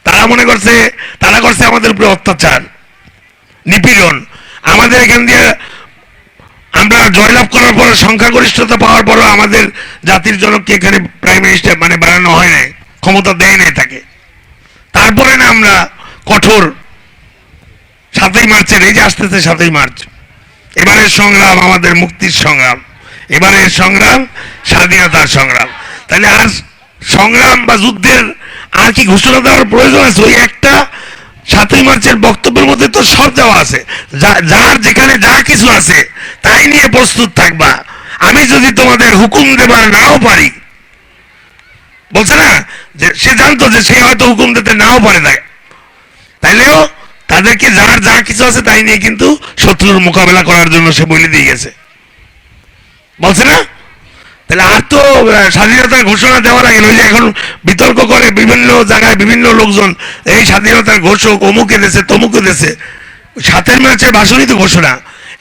তারা করছে আমাদের উপরে অত্যাচার, নিপীড়ন। আমাদের এখান দিয়ে আমরা জয়লাভ করার পর, সংখ্যাগরিষ্ঠতা পাওয়ার পরও আমাদের জাতির জনককে এখানে প্রাইম মিনিস্টার মানে বানানো হয় নাই, ক্ষমতা দেয় নাই তাকে। তারপরে না আমরা কঠোর 7ই মার্চের, এই যে আসতেছে 7ই মার্চ, এবারের সংগ্রাম আমাদের মুক্তির সংগ্রাম, এবারের সংগ্রাম স্বাধীনতার সংগ্রাম। তাহলে আর সংগ্রাম বা যুদ্ধের আর কি ঘোষণা দেওয়ার প্রয়োজন আছে? ওই একটা 7ই মার্চের বক্তব্যের মধ্যে তো সব দেওয়া আছে, যার যেখানে যা কিছু আছে তাই নিয়ে প্রস্তুত থাকবা। আমি যদি তোমাদের হুকুম দেবার নাও পারি, বলছে না যে সে জানতো যে সে হয়তো হুকুম দিতে নাও পারে, তাইলেও তাদেরকে যার যা কিছু আছে তাই নিয়ে কিন্তু শত্রুর মোকাবেলা করার জন্য সে বলে দিয়ে গেছে, বলছে না? তাহলে আর তো স্বাধীনতার ঘোষণা দেওয়ার আগে ওই যে এখন বিতর্ক করে বিভিন্ন জায়গায় বিভিন্ন লোকজন, এই স্বাধীনতার ঘোষক অমুকে দেশে তমুকে দেশে। 7ই মার্চের ভাষণই তো ঘোষণা।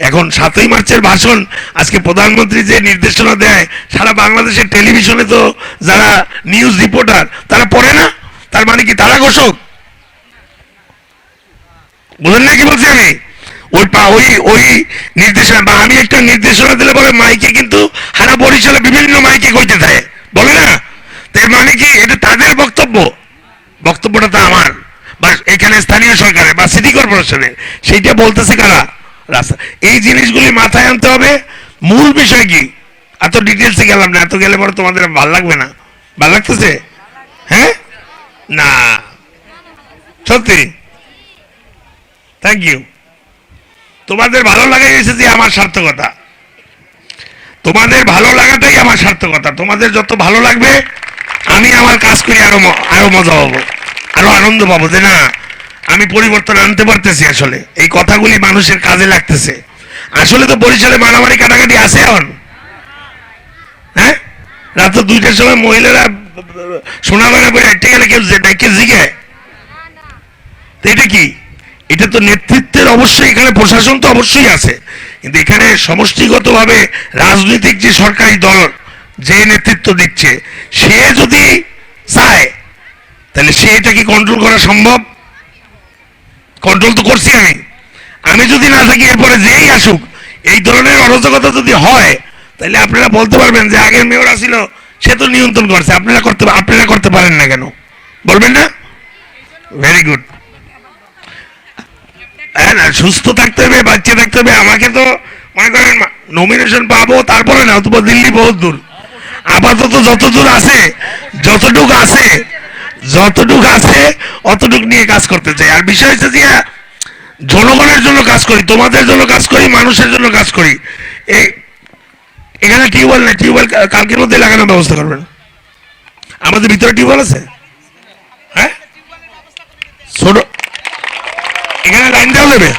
এখন 7ই মার্চের ভাষণ আজকে প্রধানমন্ত্রী যে নির্দেশনা দেয়, সারা বাংলাদেশের টেলিভিশনে তো যারা নিউজ রিপোর্টার তারা পড়ে না, তার মানে কি তারা ঘোষক? বলেন না কি বলছি আমি? ওই নির্দেশনা বা আমি একটা নির্দেশনা দিলে বলে মাইকে কিন্তু সারা বরিশালে বিভিন্ন মাইকে কইতে থাকে, বলে না? তার মানে কি এটা তাদের বক্তব্যটা তো আমার বা এখানে স্থানীয় সরকারের বা সিটি কর্পোরেশনের, সেইটা বলতেছে কারা? রাস্তা। এই জিনিসগুলি মাথায় আনতে হবে। মূল বিষয় কি? এত ডিটেলসে গেলাম না, এত গেলে পরে তোমাদের ভালো লাগবে না। ভালো লাগতেছে? হ্যাঁ না সত্যি? Thank you. তোমাদের ভালো লাগাই এসেছে আমার সার্থকতা, তোমাদের ভালো লাগাটাই আমার সার্থকতা। তোমাদের যত ভালো লাগবে আমি আমার কাজ করি আরো মজা পাবো, আরো আনন্দ পাবো যে না আমি পরিবর্তন আনতে পারতেছি। আসলে এই কথাগুলি মানুষের কাজে লাগতেছে। আসলে তো বরিশালে মারামারি কাটাকাটি আছে এখন, হ্যাঁ? রাত 2টার সময় মহিলারা সোনা বানা করে হেঁটে গেলে কেউ জিগে, এটা কি? এটা তো নেতৃত্বের অবশ্যই, এখানে প্রশাসন তো অবশ্যই আছে, কিন্তু এখানে সমষ্টিগতভাবে রাজনৈতিক যে সরকারি দল যে নেতৃত্ব দিচ্ছে, সে যদি চায় তাহলে সে এটা কি কন্ট্রোল করা সম্ভব? কন্ট্রোল তো করছি আমি যদি না থাকি এরপরে যেই আসুক, এই ধরনের অরাজকতা যদি হয় তাহলে আপনারা বলতে পারবেন যে আগের মেয়র আসিল সে তো নিয়ন্ত্রণ করছে, আপনারা করতে পারেন না কেন? বলবেন না? Very good. হ্যাঁ না, সুস্থ থাকতে হবে, বাচ্চা থাকতে হবে। আমাকে তো মনে করেন নমিনেশন পাবো, তারপরে না অথবা দিল্লি বহুত দূর, আপাতত যতটুকু আছে অতটুক নিয়ে কাজ করতে চাই। আর বিষয় হচ্ছে যে জনগণের জন্য কাজ করি, তোমাদের জন্য কাজ করি, মানুষের জন্য কাজ করি। এখানে টিউবওয়েল নেই, টিউবওয়েল কালকের মধ্যে লাগানোর ব্যবস্থা করবেন। আমাদের ভিতরে টিউবওয়েল আছে, হ্যাঁ ছোট, এখানে লাইন দেওয়া দেবে,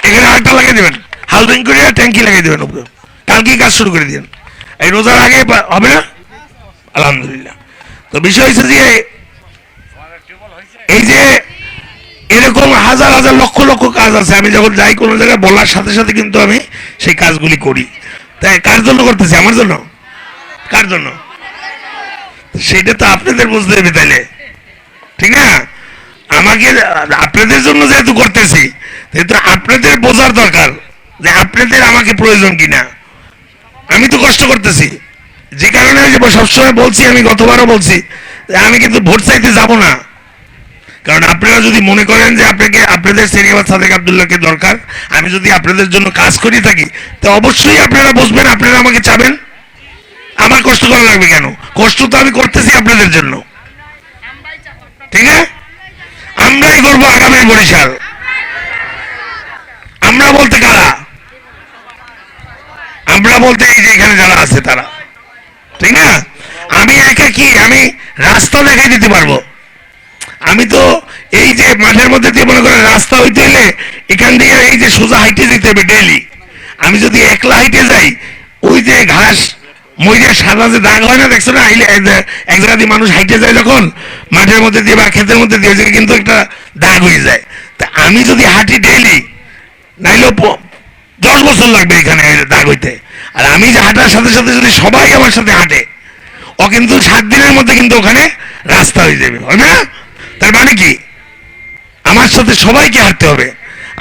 এখানে আরেকটা লাগিয়ে দেবেন, হাউজিং করে ট্যাঙ্কি লাগিয়ে দেবেন উপরে। কালকেই কাজ শুরু করে দিন, এই রোজার আগে হবে না? আলহামদুলিল্লাহ। তো বিষয় হচ্ছে যে এই যে এরকম হাজার হাজার লক্ষ লক্ষ কাজ আছে, আমি যখন যাই কোনো জায়গায় বলার সাথে সাথে কিন্তু আমি সেই কাজগুলি করি। তাই কার জন্য করতেছি? আমার জন্য? কার জন্য? সেটা তো আপনাদের বুঝতে হবে তাইলে, ঠিক না? আমাকে আপনাদের জন্য যেহেতু করতেছি, যেহেতু আপনাদের বোঝার দরকার যে আপনাদের আমাকে প্রয়োজন কিনা। আমি তো কষ্ট করতেছি, যে কারণে সবসময় বলছি, আমি গতবারও বলছি, আমি কিন্তু ভোট চাইতে যাব না। কারণ আপনারা যদি মনে করেন যে আপনাদের সেরিয়াবাদ সাদেক আব্দুল্লাহকে দরকার, আমি যদি আপনাদের জন্য কাজ করে থাকি, তো অবশ্যই আপনারা বসবেন, আপনারা আমাকে চাবেন, আমার কষ্ট করা লাগবে কেন? কষ্ট তো আমি করতেছি আপনাদের জন্য, ঠিক না? আমরাই করবো আগামী বরিশাল। আমরা বলতে কারা? আমরা বলতে এই যে এখানে যারা আছে তারা, ঠিক না? আমি একা কি, আমি রাস্তা দেখাই দিতে পারবো। আমি তো এই যে মাঠের মধ্যে দিয়ে মনে করেন রাস্তা হইতে হলে এখান থেকে এই যে সোজা হাইটে যেতে হবে ডেইলি। আমি যদি একলা হাইটে যাই, ওই যে ঘাস মইরে সাদা যে দাগ হয় না, দেখছো না? এক জায়গা দিয়ে মানুষ হাইটে যায় যখন মাঠের মধ্যে দিয়ে বা ক্ষেতের মধ্যে দিয়ে, কিন্তু একটা দাগ হয়ে যায়। তা আমি যদি হাঁটি ডেইলি, নাইলেও 10 বছর লাগবে এখানে দাগ হইতে। আর আমি যে হাঁটার সাথে সাথে যদি সবাই আমার সাথে হাঁটে, ও কিন্তু 7 দিনের মধ্যে কিন্তু ওখানে রাস্তা হয়ে যাবে, হয় না? তার মানে কি, আমার সাথে সবাইকে হাঁটতে হবে।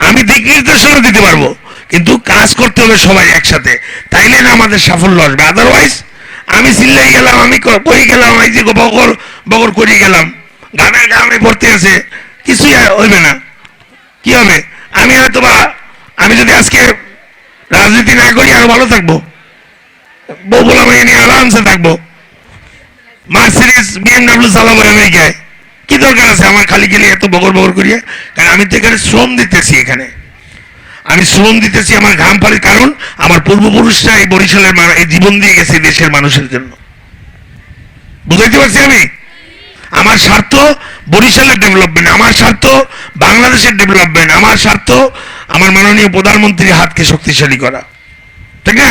আমি দিক নির্দেশনা দিতে পারবো, কিন্তু কাজ করতে হবে সবাই একসাথে, তাইলে না আমাদের সাফল্য আসবে। আদারওয়াইজ আমি চিল্লাই গেলাম, আমি কই গেলাম, এই যে বগর বগর করে গেলাম, গানের গানে পড়তে আছে, কিছুই হইবে না। কি হবে? আমি হয়তো বা আমি যদি আজকে রাজনীতি না করি আরো ভালো থাকবো, বউ বলা মেয়ে নিয়ে আরামসে থাকবো, মার্সিডিজ BMW চালাবো আমেরিকায়। কি দরকার আছে আমার খালি গেলে এত বগর বগর করিয়া? কারণ আমি তো এখানে শ্রম দিতেছি, এখানে আমি শ্রম দিতেছি, আমার ঘাম পালি, কারণ আমার পূর্বপুরুষরা এই বরিশালের এই জীবন দিয়ে গেছে দেশের মানুষের জন্য। বুঝাইতে পারছি আমি? আমার স্বার্থ বরিশালের ডেভেলপমেন্ট, আমার স্বার্থ বাংলাদেশের ডেভেলপমেন্ট, আমার স্বার্থ আমার মাননীয় প্রধানমন্ত্রীর হাতকে শক্তিশালী করা, ঠিক না?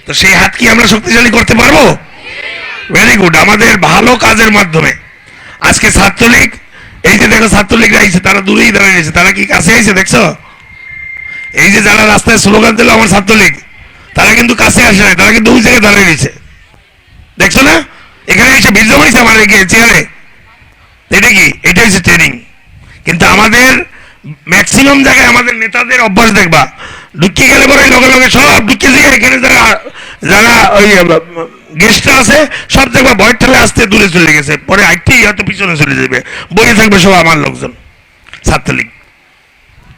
তো সেই হাত কি আমরা শক্তিশালী করতে পারবো? Very good. আমাদের ভালো কাজের মাধ্যমে আজকে ছাত্রলীগ, এই যে দেখো ছাত্রলীগরা আইছে, তারা দূরেই দাঁড়িয়ে রয়েছে, তারা কি কাছে আইছে? দেখছো? এই যে যারা রাস্তায় স্লোগান দিল আমার ছাত্রলীগ, তারা কিন্তু কাছে আসে না, তারা কিন্তু ওই জায়গায় দাঁড়িয়ে রয়েছে, দেখছো না? এখানে এসে ভিড় জমাইছে আমার চেয়ারে। এটা কি? এটা হচ্ছে ট্রেনিং। কিন্তু আমাদের ম্যাক্সিমাম জায়গায় আমাদের নেতাদের অভ্যাস দেখবা, ঢুকিয়ে গেলে পরে লগে লগে সব ঢুকিয়ে দিয়ে এখানে যারা যারা ওই গেস্টরা আছে সব দেখবা ভয়ের ঠেলে আসতে দূরে চলে গেছে, পরে আইটি হয়তো পিছনে চলে যাবে, বইয়ে থাকবে সব আমার লোকজন, ছাত্রলীগ,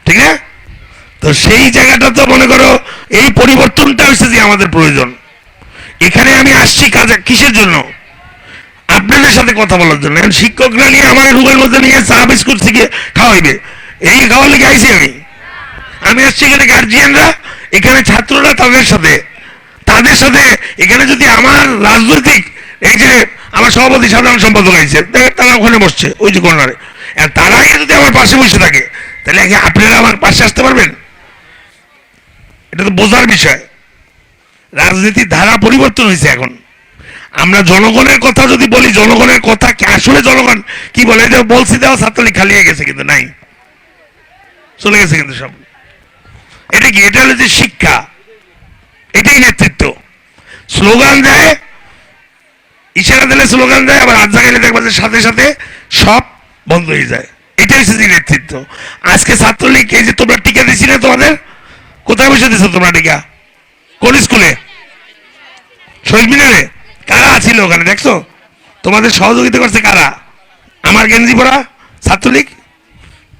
ঠিক না? তো সেই জায়গাটা তো মনে করো এই পরিবর্তনটা হচ্ছে যে আমাদের প্রয়োজন। এখানে আমি আসছি কাজে কিসের জন্য? আপনাদের সাথে কথা বলার জন্য। শিক্ষকরা নিয়ে আমার রুমের মধ্যে নিয়ে চা বিস্কুট থেকে খাওয়াইবে, এই খাওয়ার লেগে আইছি আমি আসছি এখানে গার্জিয়ানরা, এখানে ছাত্ররা, তাদের সাথে এখানে যদি আমার রাজনৈতিক এই যে আমার সভাপতি সাধারণ সম্পাদক আইছে, তারা ওখানে বসছে ওই যে কর্নারে, তারা যদি আমার পাশে বসে থাকে, তাহলে আপনারা আমার পাশে আসতে পারবেন? এটা তো বোঝার বিষয়। রাজনীতির ধারা পরিবর্তন হয়েছে এখন। আমরা জনগণের কথা যদি বলি, জনগণের কথা আসলে জনগণ কি বলে? যে বলছি দেওয়া ছাত্রলীগ খালি হয়ে গেছে, কিন্তু নাই, চলে গেছে কিন্তু সব। এটা কি? এটা হলো যে শিক্ষা, এটাই নেতৃত্ব। স্লোগান দেয়, ইশারা দিলে স্লোগান দেয়, আবার আজ জায়গায় দেখবা যে সাথে সাথে সব বন্ধ হয়ে যায়। এটাই হচ্ছে যে নেতৃত্ব। আজকে ছাত্রলীগ এই যে তোমরা টিকা দিচ্ছি না, তোমাদের কোথায় বসে দিচ্ছ তোমরা টিকা? কোন স্কুলে? শহীদ মিনারে? কারা ছিল ওখানে দেখছো? তোমাদের সহযোগিতা করছে কারা? আমার গেঞ্জি পরা ছাত্রলীগ।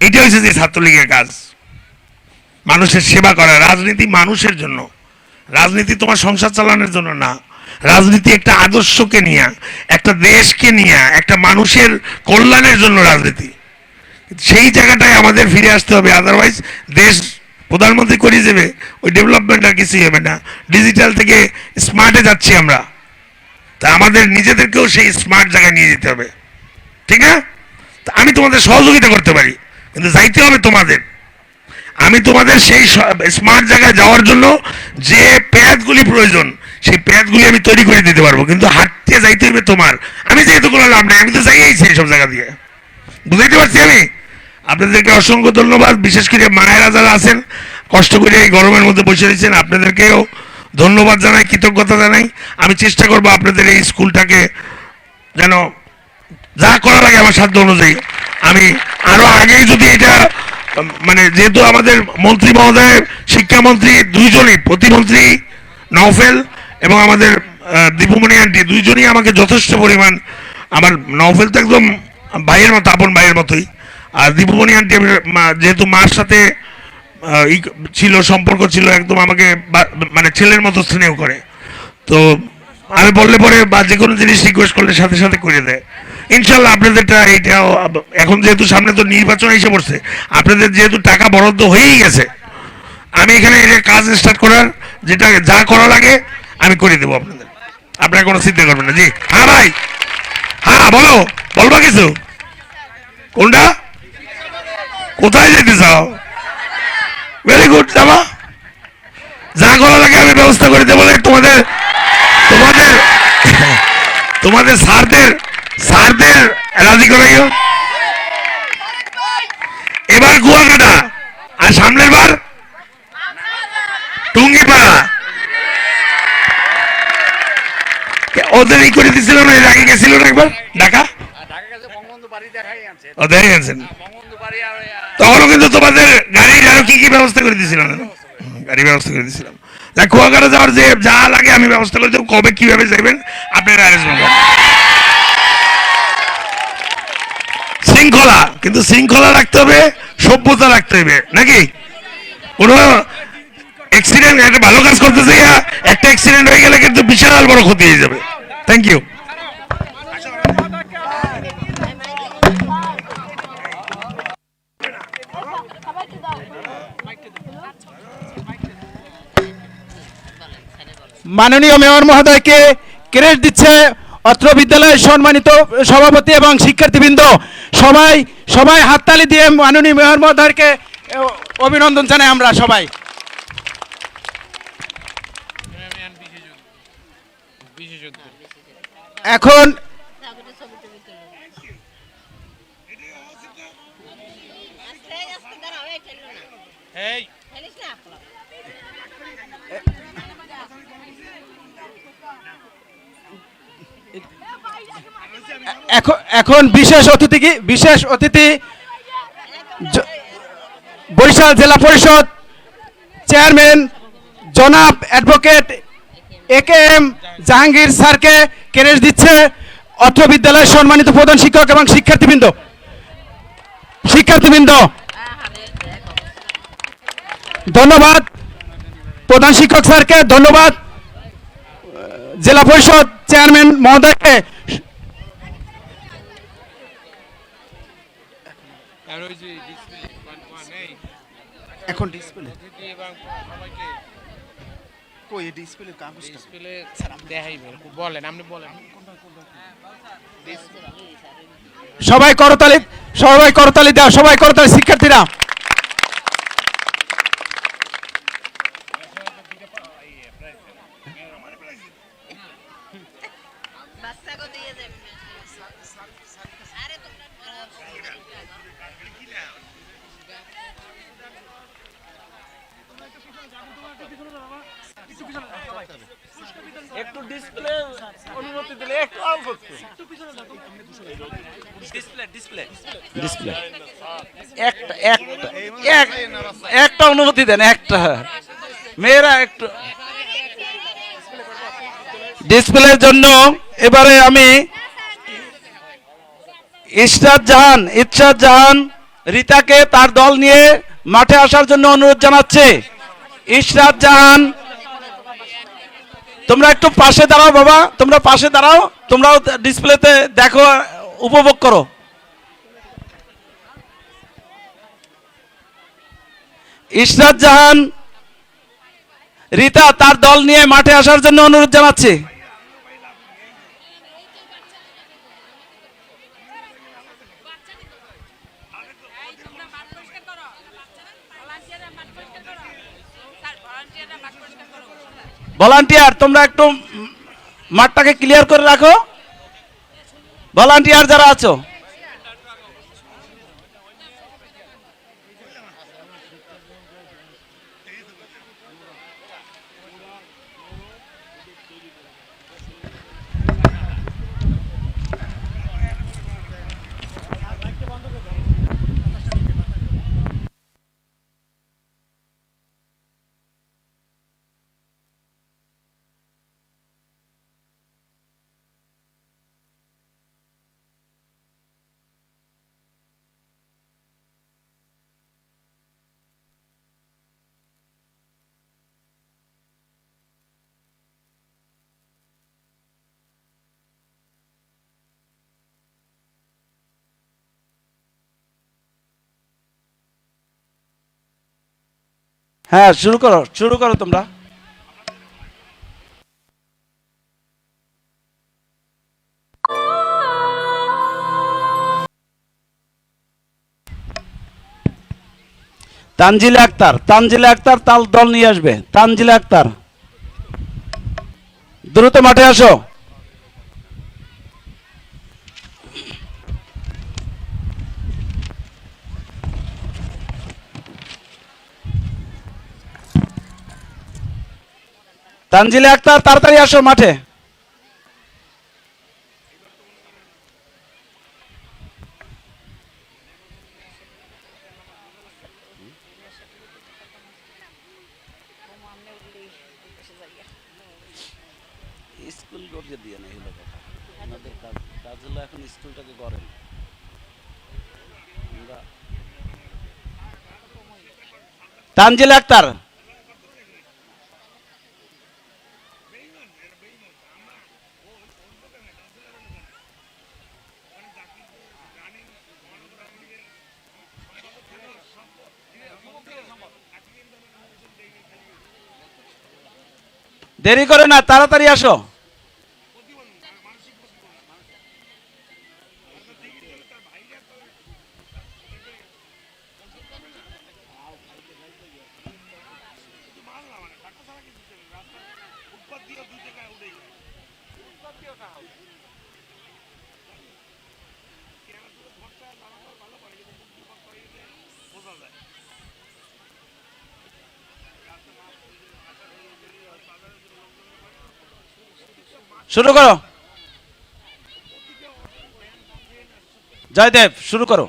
এটা হচ্ছে যে ছাত্রলীগের কাজ, মানুষের সেবা করা। রাজনীতি মানুষের জন্য, রাজনীতি তোমার সংসার চালানোর জন্য না। রাজনীতি একটা আদর্শকে নিয়ে, একটা দেশকে নিয়ে, একটা মানুষের কল্যাণের জন্য রাজনীতি। সেই জায়গাটায় আমাদের ফিরে আসতে হবে, আদারওয়াইজ দেশ প্রধানমন্ত্রী করে যাবে, ওই ডেভেলপমেন্ট আর কিছুই হবে না। ডিজিটাল থেকে স্মার্টে যাচ্ছি আমরা, তা আমাদের নিজেদেরকেও সেই স্মার্ট জায়গায় নিয়ে যেতে হবে, ঠিক না? আমি তোমাদের সহযোগিতা করতে পারি, কিন্তু যাইতে হবে তোমাদের। আমি তোমাদের সেই স্মার্ট জায়গায় যাওয়ার জন্য যে প্যাথগুলি প্রয়োজন, সেই প্যাথগুলি আমি তৈরি করে দিতে পারবো, কিন্তু হাঁটতে যাইতে হবে তোমার। আমি যেহেতু কোনো লাভ নেই, আমি তো যাইছি এইসব জায়গা দিয়ে, বুঝাইতে পারছি আমি? আপনাদেরকে অসংখ্য ধন্যবাদ। বিশেষ করে মায়েরা যারা আছেন কষ্ট করে এই গরমের মধ্যে বসে রয়েছেন, আপনাদেরকেও ধন্যবাদ জানাই, কৃতজ্ঞতা জানাই। আমি চেষ্টা করবো আপনাদের এই স্কুলটাকে যেন যা করা লাগে আমার সাধ্য অনুযায়ী, আমি আরো আগেই যদি এটা মানে, যেহেতু আমাদের মন্ত্রী মহোদয়, শিক্ষামন্ত্রী দুইজনই, প্রতিমন্ত্রী নওফেল এবং আমাদের দীপুমণি আন্টি দুইজনই আমাকে যথেষ্ট পরিমাণ, আমার নওফেল তো একদম ভাইয়ের মতো, আপন ভাইয়ের মতোই, আর দীপুমণি আন্টি যেহেতু মার সাথে ছিল, সম্পর্ক ছিল, একদম আমাকে মানে ছেলের মতো স্নেহ করে। তো আমি বললে পরে বা যে কোনো জিনিস রিকোয়েস্ট করলে সাথে সাথে করে দেয়। ইনশাল্লাহ আপনাদেরটা এইটাও এখন যেহেতু সামনে তো নির্বাচন এসে পড়ছে, আপনাদের যেহেতু টাকা বরাদ্দ হয়েই গেছে, আমি এখানে এটা কাজ স্টার্ট করার যেটা যা করা লাগে আমি করে দেবো আপনাদের, আপনারা কোনো চিন্তা করবেন না। জি হ্যাঁ ভাই, হ্যাঁ বলো, বলবা কিছু? কোনটা, কোথায় যেতে চাও? ভেরি গুড, যাবা, যা করা লাগে আমি ব্যবস্থা করে দেবো। তোমাদের তোমাদের তোমাদের স্যারদের স্যারদের রাজি করাইও। এবার কুয়াকাটা আর সামনের বার টুঙ্গিপাড়া, ওদের এই করে দিছিল না, এর আগে গেছিল না একবার ঢাকা, ও দেখে গেছেন। তখনও কিন্তু তোমাদের গাড়ির আরো কি কি ব্যবস্থা করে দিয়েছিলাম, গাড়ি ব্যবস্থা করে দিয়েছিলাম। কুয়াকাটা যাওয়ার যে যা লাগে আমি ব্যবস্থা করে দেবো, কবে কিভাবে যাবেন আপনারা অ্যারেঞ্জমেন্ট করবেন। শৃঙ্খলা, কিন্তু শৃঙ্খলা রাখতে হবে, সভ্যতা রাখতে হবে, নাকি কোনো অ্যাক্সিডেন্ট, একটা ভালো কাজ করতে যাইয়া একটা অ্যাক্সিডেন্ট হয়ে গেলে কিন্তু বিশাল বড় ক্ষতি হয়ে যাবে। Thank you. মাননীয় মেয়র মহোদয়কে ক্রেডিট দিচ্ছে অত্র বিদ্যালয়ের সম্মানিত সভাপতি এবং শিক্ষার্থীবৃন্দ। সবাই সবাই হাততালি দিয়ে মাননীয় মেয়র মহোদয়কে অভিনন্দন জানাই আমরা সবাই। এখন এখন বিশেষ অতিথি বরিশাল জেলা পরিষদ চেয়ারম্যান জনাব অ্যাডভোকেট AKM জাহাঙ্গীর স্যারকে ক্রেডিট দিচ্ছে অত্র বিদ্যালয়ের সম্মানিত প্রধান শিক্ষক এবং শিক্ষার্থীবৃন্দ। ধন্যবাদ প্রধান শিক্ষক স্যারকে, ধন্যবাদ জেলা পরিষদ চেয়ারম্যান মহোদয়কে। এখন ডিসপ্লে কই, ডিসপ্লে কাগজটা ডিসপ্লে দেখাইবে, বলেন আপনি বলেন। সবাই করতালি দাও, সবাই করতালি শিক্ষার্থীরা। একটু ডিসপ্লে অনুমতি দিলে একটু অল্প ডিসপ্লে একটা অনুমতি দেন, একটা মেয়েরা একটু ডিসপ্লের জন্য। এবারে আমি ইশরাত জাহান রিতাকে তার দল নিয়ে মাঠে আসার জন্য অনুরোধ জানাচ্ছে। ইশরাত জাহান, তোমরা একটু পাশে দাঁড়াও বাবা, তোমরা পাশে দাঁড়াও, তোমরাও ডিসপ্লেতে দেখো, উপভোগ করো। ইশরাত জাহান রিতা তার দল নিয়ে মাঠে আসার জন্য অনুরোধ জানাচ্ছি। ভলান্টিয়ার, তোমরা একটু মাঠটাকে ক্লিয়ার করে রাখো, ভলান্টিয়ার যারা আছো। হ্যাঁ, শুরু করো তোমরা। তানজিলা আক্তার তাল দল নিয়ে আসবে। তানজিলা আক্তার, দ্রুত মাঠে আসো। তানজিলা আক্তার, তাড়াতাড়ি আসো মাঠে। স্কুল গড়িয়ে দিয়ে না হলো কথা, আমাদের কাজ হলো এখন স্কুলটাকে গড়েন। তানজিলা আক্তার, দেরি করে না, তাড়াতাড়ি আসো। শুরু করো জয়দেব, শুরু করো।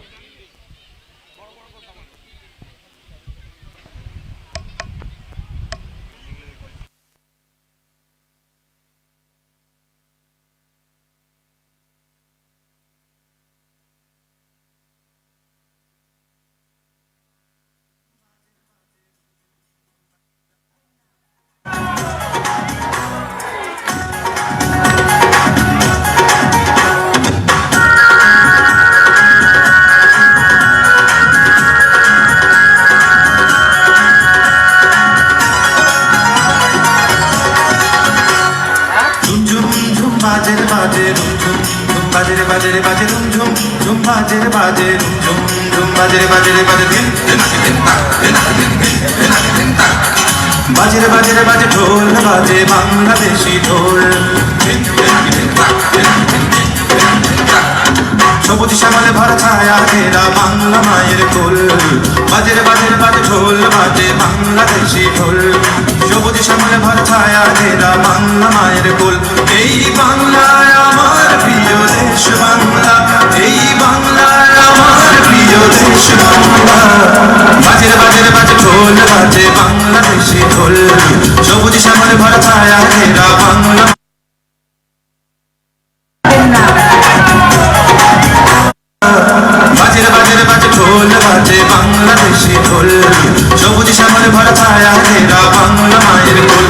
বাজে ঢোল বাজে বাংলাদেশি ঢোল, সবুজ শ্যামলে ভরা ছায়া ঘেরা বাংলা মায়ের কোল। বাজে ঢোল বাজে বাংলাদেশি ঢোল, সবুজ শ্যামলে ভরা ছায়া ঘেরা বাংলা মায়ের কোল। এই বাংলায় আমার প্রিয় দেশ বাংলা, এই বাংলায় আমার প্রিয় দেশ বাংলা। বাজে ঢোল বাজে বাংলাদেশি ঢোল, সবুজ শ্যামলে ভরা ছায়া ঘেরা বাংলা। বাজে ঢোল বাজে বাংলাদেশি ঢোল, সবুজ শ্যামলে ভরা ছায়া ঘেরা বাংলা মায়ের কোল।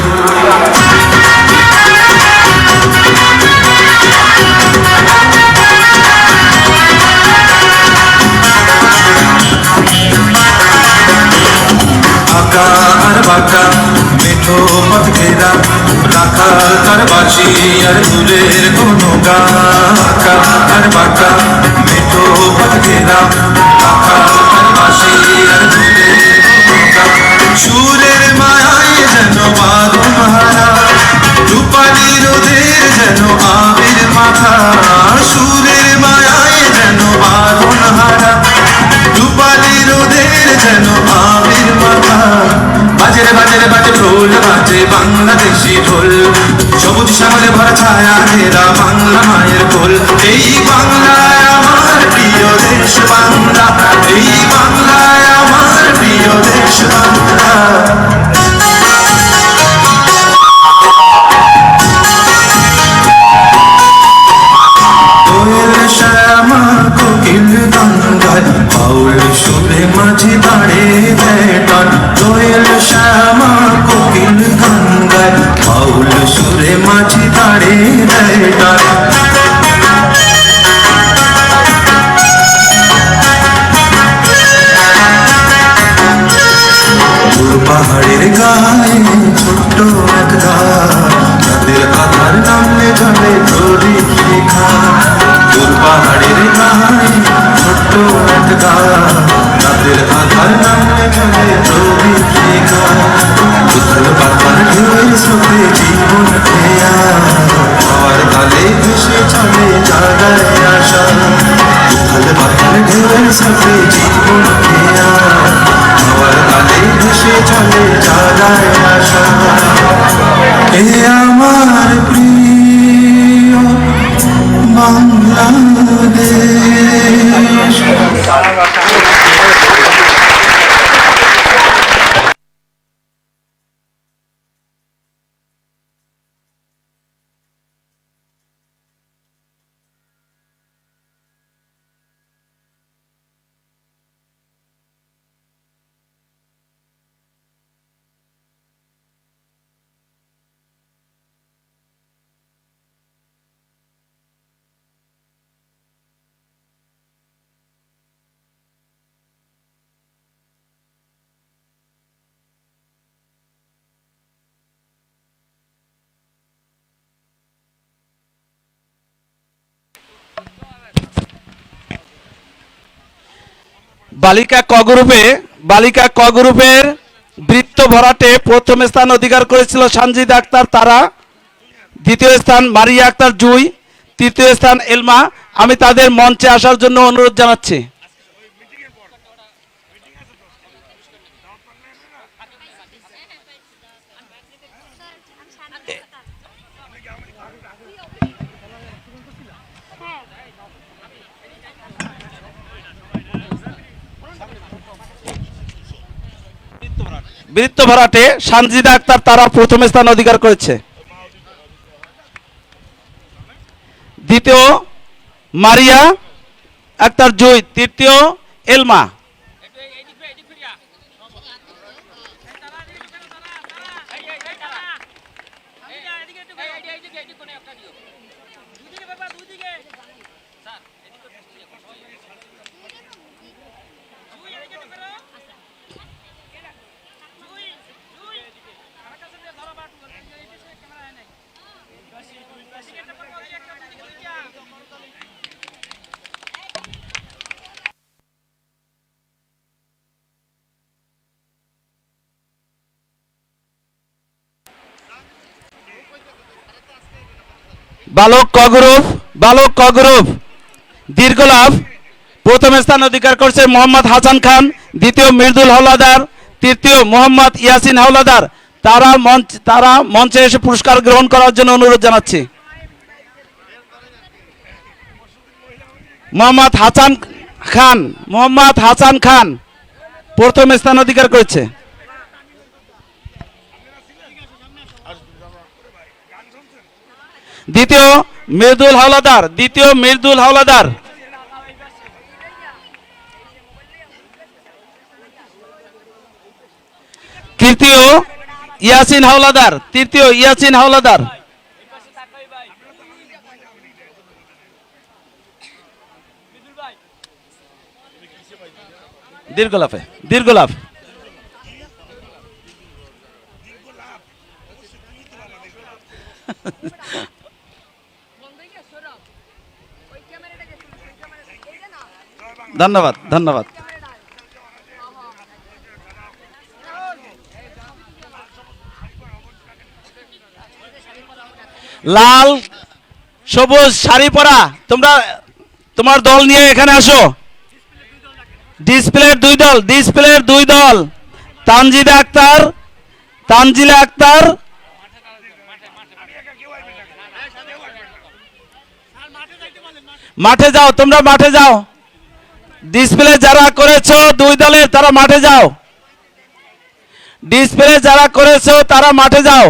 আঁকা আর বাঁকা মেঠো পথ ঘেরা, রাখা তার বাঁশি আর ফুলের কোনো গান। আঁকা আর বাঁকা মেঠো পথ ঘেরা, রাখা তার বাঁশি আর ফুলের কোনো গান। সুরের মায়ায় যেন বাঁধন হারা, রূপালি রোদের যেন আবির মাথা। সুরের মায়ায় যেন বাঁধন হারা, রূপালি রোদের যেন আবির মাথা। বাজে ঢোল বাজে বাংলাদেশি ঢোল, সবুজ শ্যামলে ভরা ছায়া ঘেরা বাংলা মায়ের কোল। এই বাংলায় আমার প্রিয় দেশ বাংলা, এই বাংলায় আমার প্রিয় দেশ বাংলা। দোয়েল শ্যামা কোকিল গঙ্গায়, বাউল সুরে মাঝি দাঁড়ে দেয় টান। দোয়েল শ্যামা কোকিল গঙ্গায়, বাউল সুরে মাঝি দাঁড়ে দেয় টান। পাহাড়ে গায়ে ছোট্ট এক গাছ, তাদের আধার নামে জলে প্রদীপ শিখা। দূর পাহাড়ের গায়ে ছোট্ট এক গাছ, তাদের আধার নামে জলে প্রদীপ শিখা। উথল পাথার ঢেউয়ের স্রোতে জীবন খেয়া, হাওয়ার তালে ভেসে চলে জাগায় আশা। উথল পাথার ঢেউয়ের স্রোতে জীবন খেয়া, হাওয়ার তালে ভেসে চলে জাগায় আশা। এ আমার প্রিয় বাংলাদেশ। বালিকা ক গ্রুপের বৃত্ত ভরাটে প্রথম স্থান অধিকার করেছিল সানজিদা আক্তার তারা, দ্বিতীয় স্থান মারিয়া আক্তার জুই, তৃতীয় স্থান এলমা। আমি তাদের মঞ্চে আসার জন্য অনুরোধ জানাচ্ছি। বৃত্ত ভরাটে সানজিদা আক্তার তারা প্রথম স্থান অধিকার করেছে, দ্বিতীয় মারিয়া আক্তার জুই, তৃতীয় এলমা। বালক ক গ্রুপ দীর্ঘলাভ প্রথম স্থান অধিকার করছে মোহাম্মদ হাসান খান, দ্বিতীয় মৃদুল হাওলাদার, তৃতীয় মোহাম্মদ ইয়াসিন হাওলাদার। তারা মঞ্চে এসে পুরস্কার গ্রহণ করার জন্য অনুরোধ জানাচ্ছি। মোহাম্মদ হাসান খান প্রথম স্থান অধিকার করেছে। দ্বিতীয় মৃদুল হাওলাদার, তৃতীয় ইয়াসিন হাওলাদার, দীর্ঘলাভ ধন্যবাদ। লাল সবুজ শাড়ি পরা তোমার দল নিয়ে এখানে আসো। ডিসপ্লের দুই দল তানজিলা আক্তার মাঠে যাও, তোমরা মাঠে যাও। ডিসপ্লে যারা করেছো দুই দলের তারা মাঠে যাও। ডিসপ্লে যারা করেছো তারা মাঠে যাও।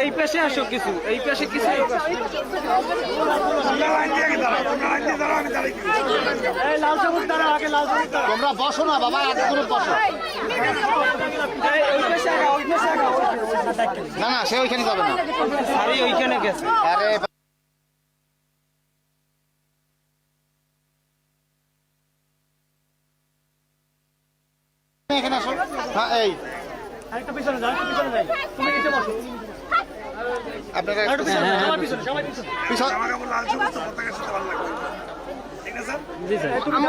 এই পাশে আসো কিছু, এই পাশে কিছু লোক আসো। তোমরা বসো না বাবা, এক গ্রুপ বসো। না না, সে ওইখানে যাবে না। আরে ওইখানে গেছে। আরে এখানে আসো। হ্যাঁ, এই আরেকটু পিছনে যাও, একটু পিছনে যাই। তুমি নিচে বসো। আপনারা একটু পিছনে, সবাই পিছনে, সবাই পিছনে। পিছন।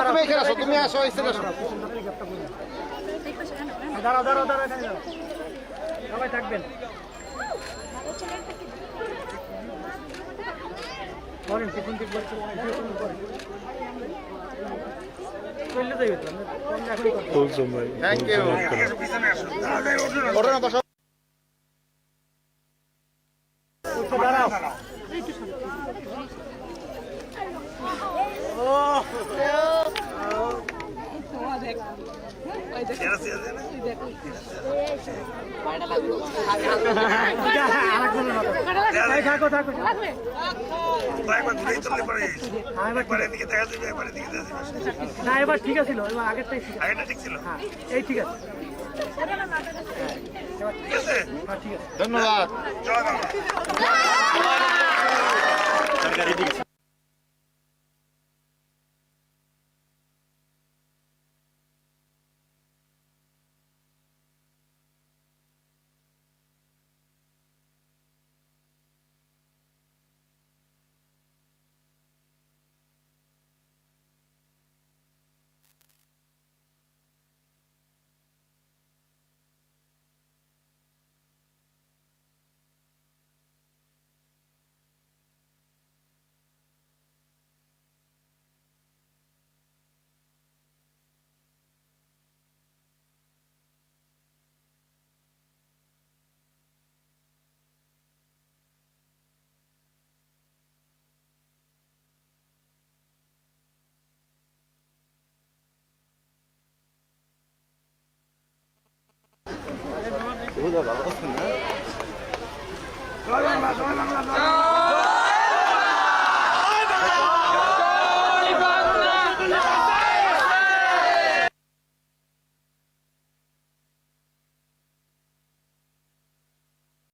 তুমি এখানে আসো, তুমি আসো, এই সাইডে আসো। দাঁড়াও, দাঁড়াও, দাঁড়াও, এখানে দাঁড়াও। সবাই থাকবেন। করেন, টিফিন টিপ করছে, চলে যাইবে তো, আমরা এখনই করবো। Thank you. ওঠো না, বসো। দাঁড়াও। থাকো, থাকো। না, এবার ঠিক আছে, এবার আগেরটাই ঠিক ছিল। হ্যাঁ, এই ঠিক আছে। হ্যাঁ, ঠিক আছে। ধন্যবাদ। জয় বাংলা, জয় বাংলা, জয় বাংলা।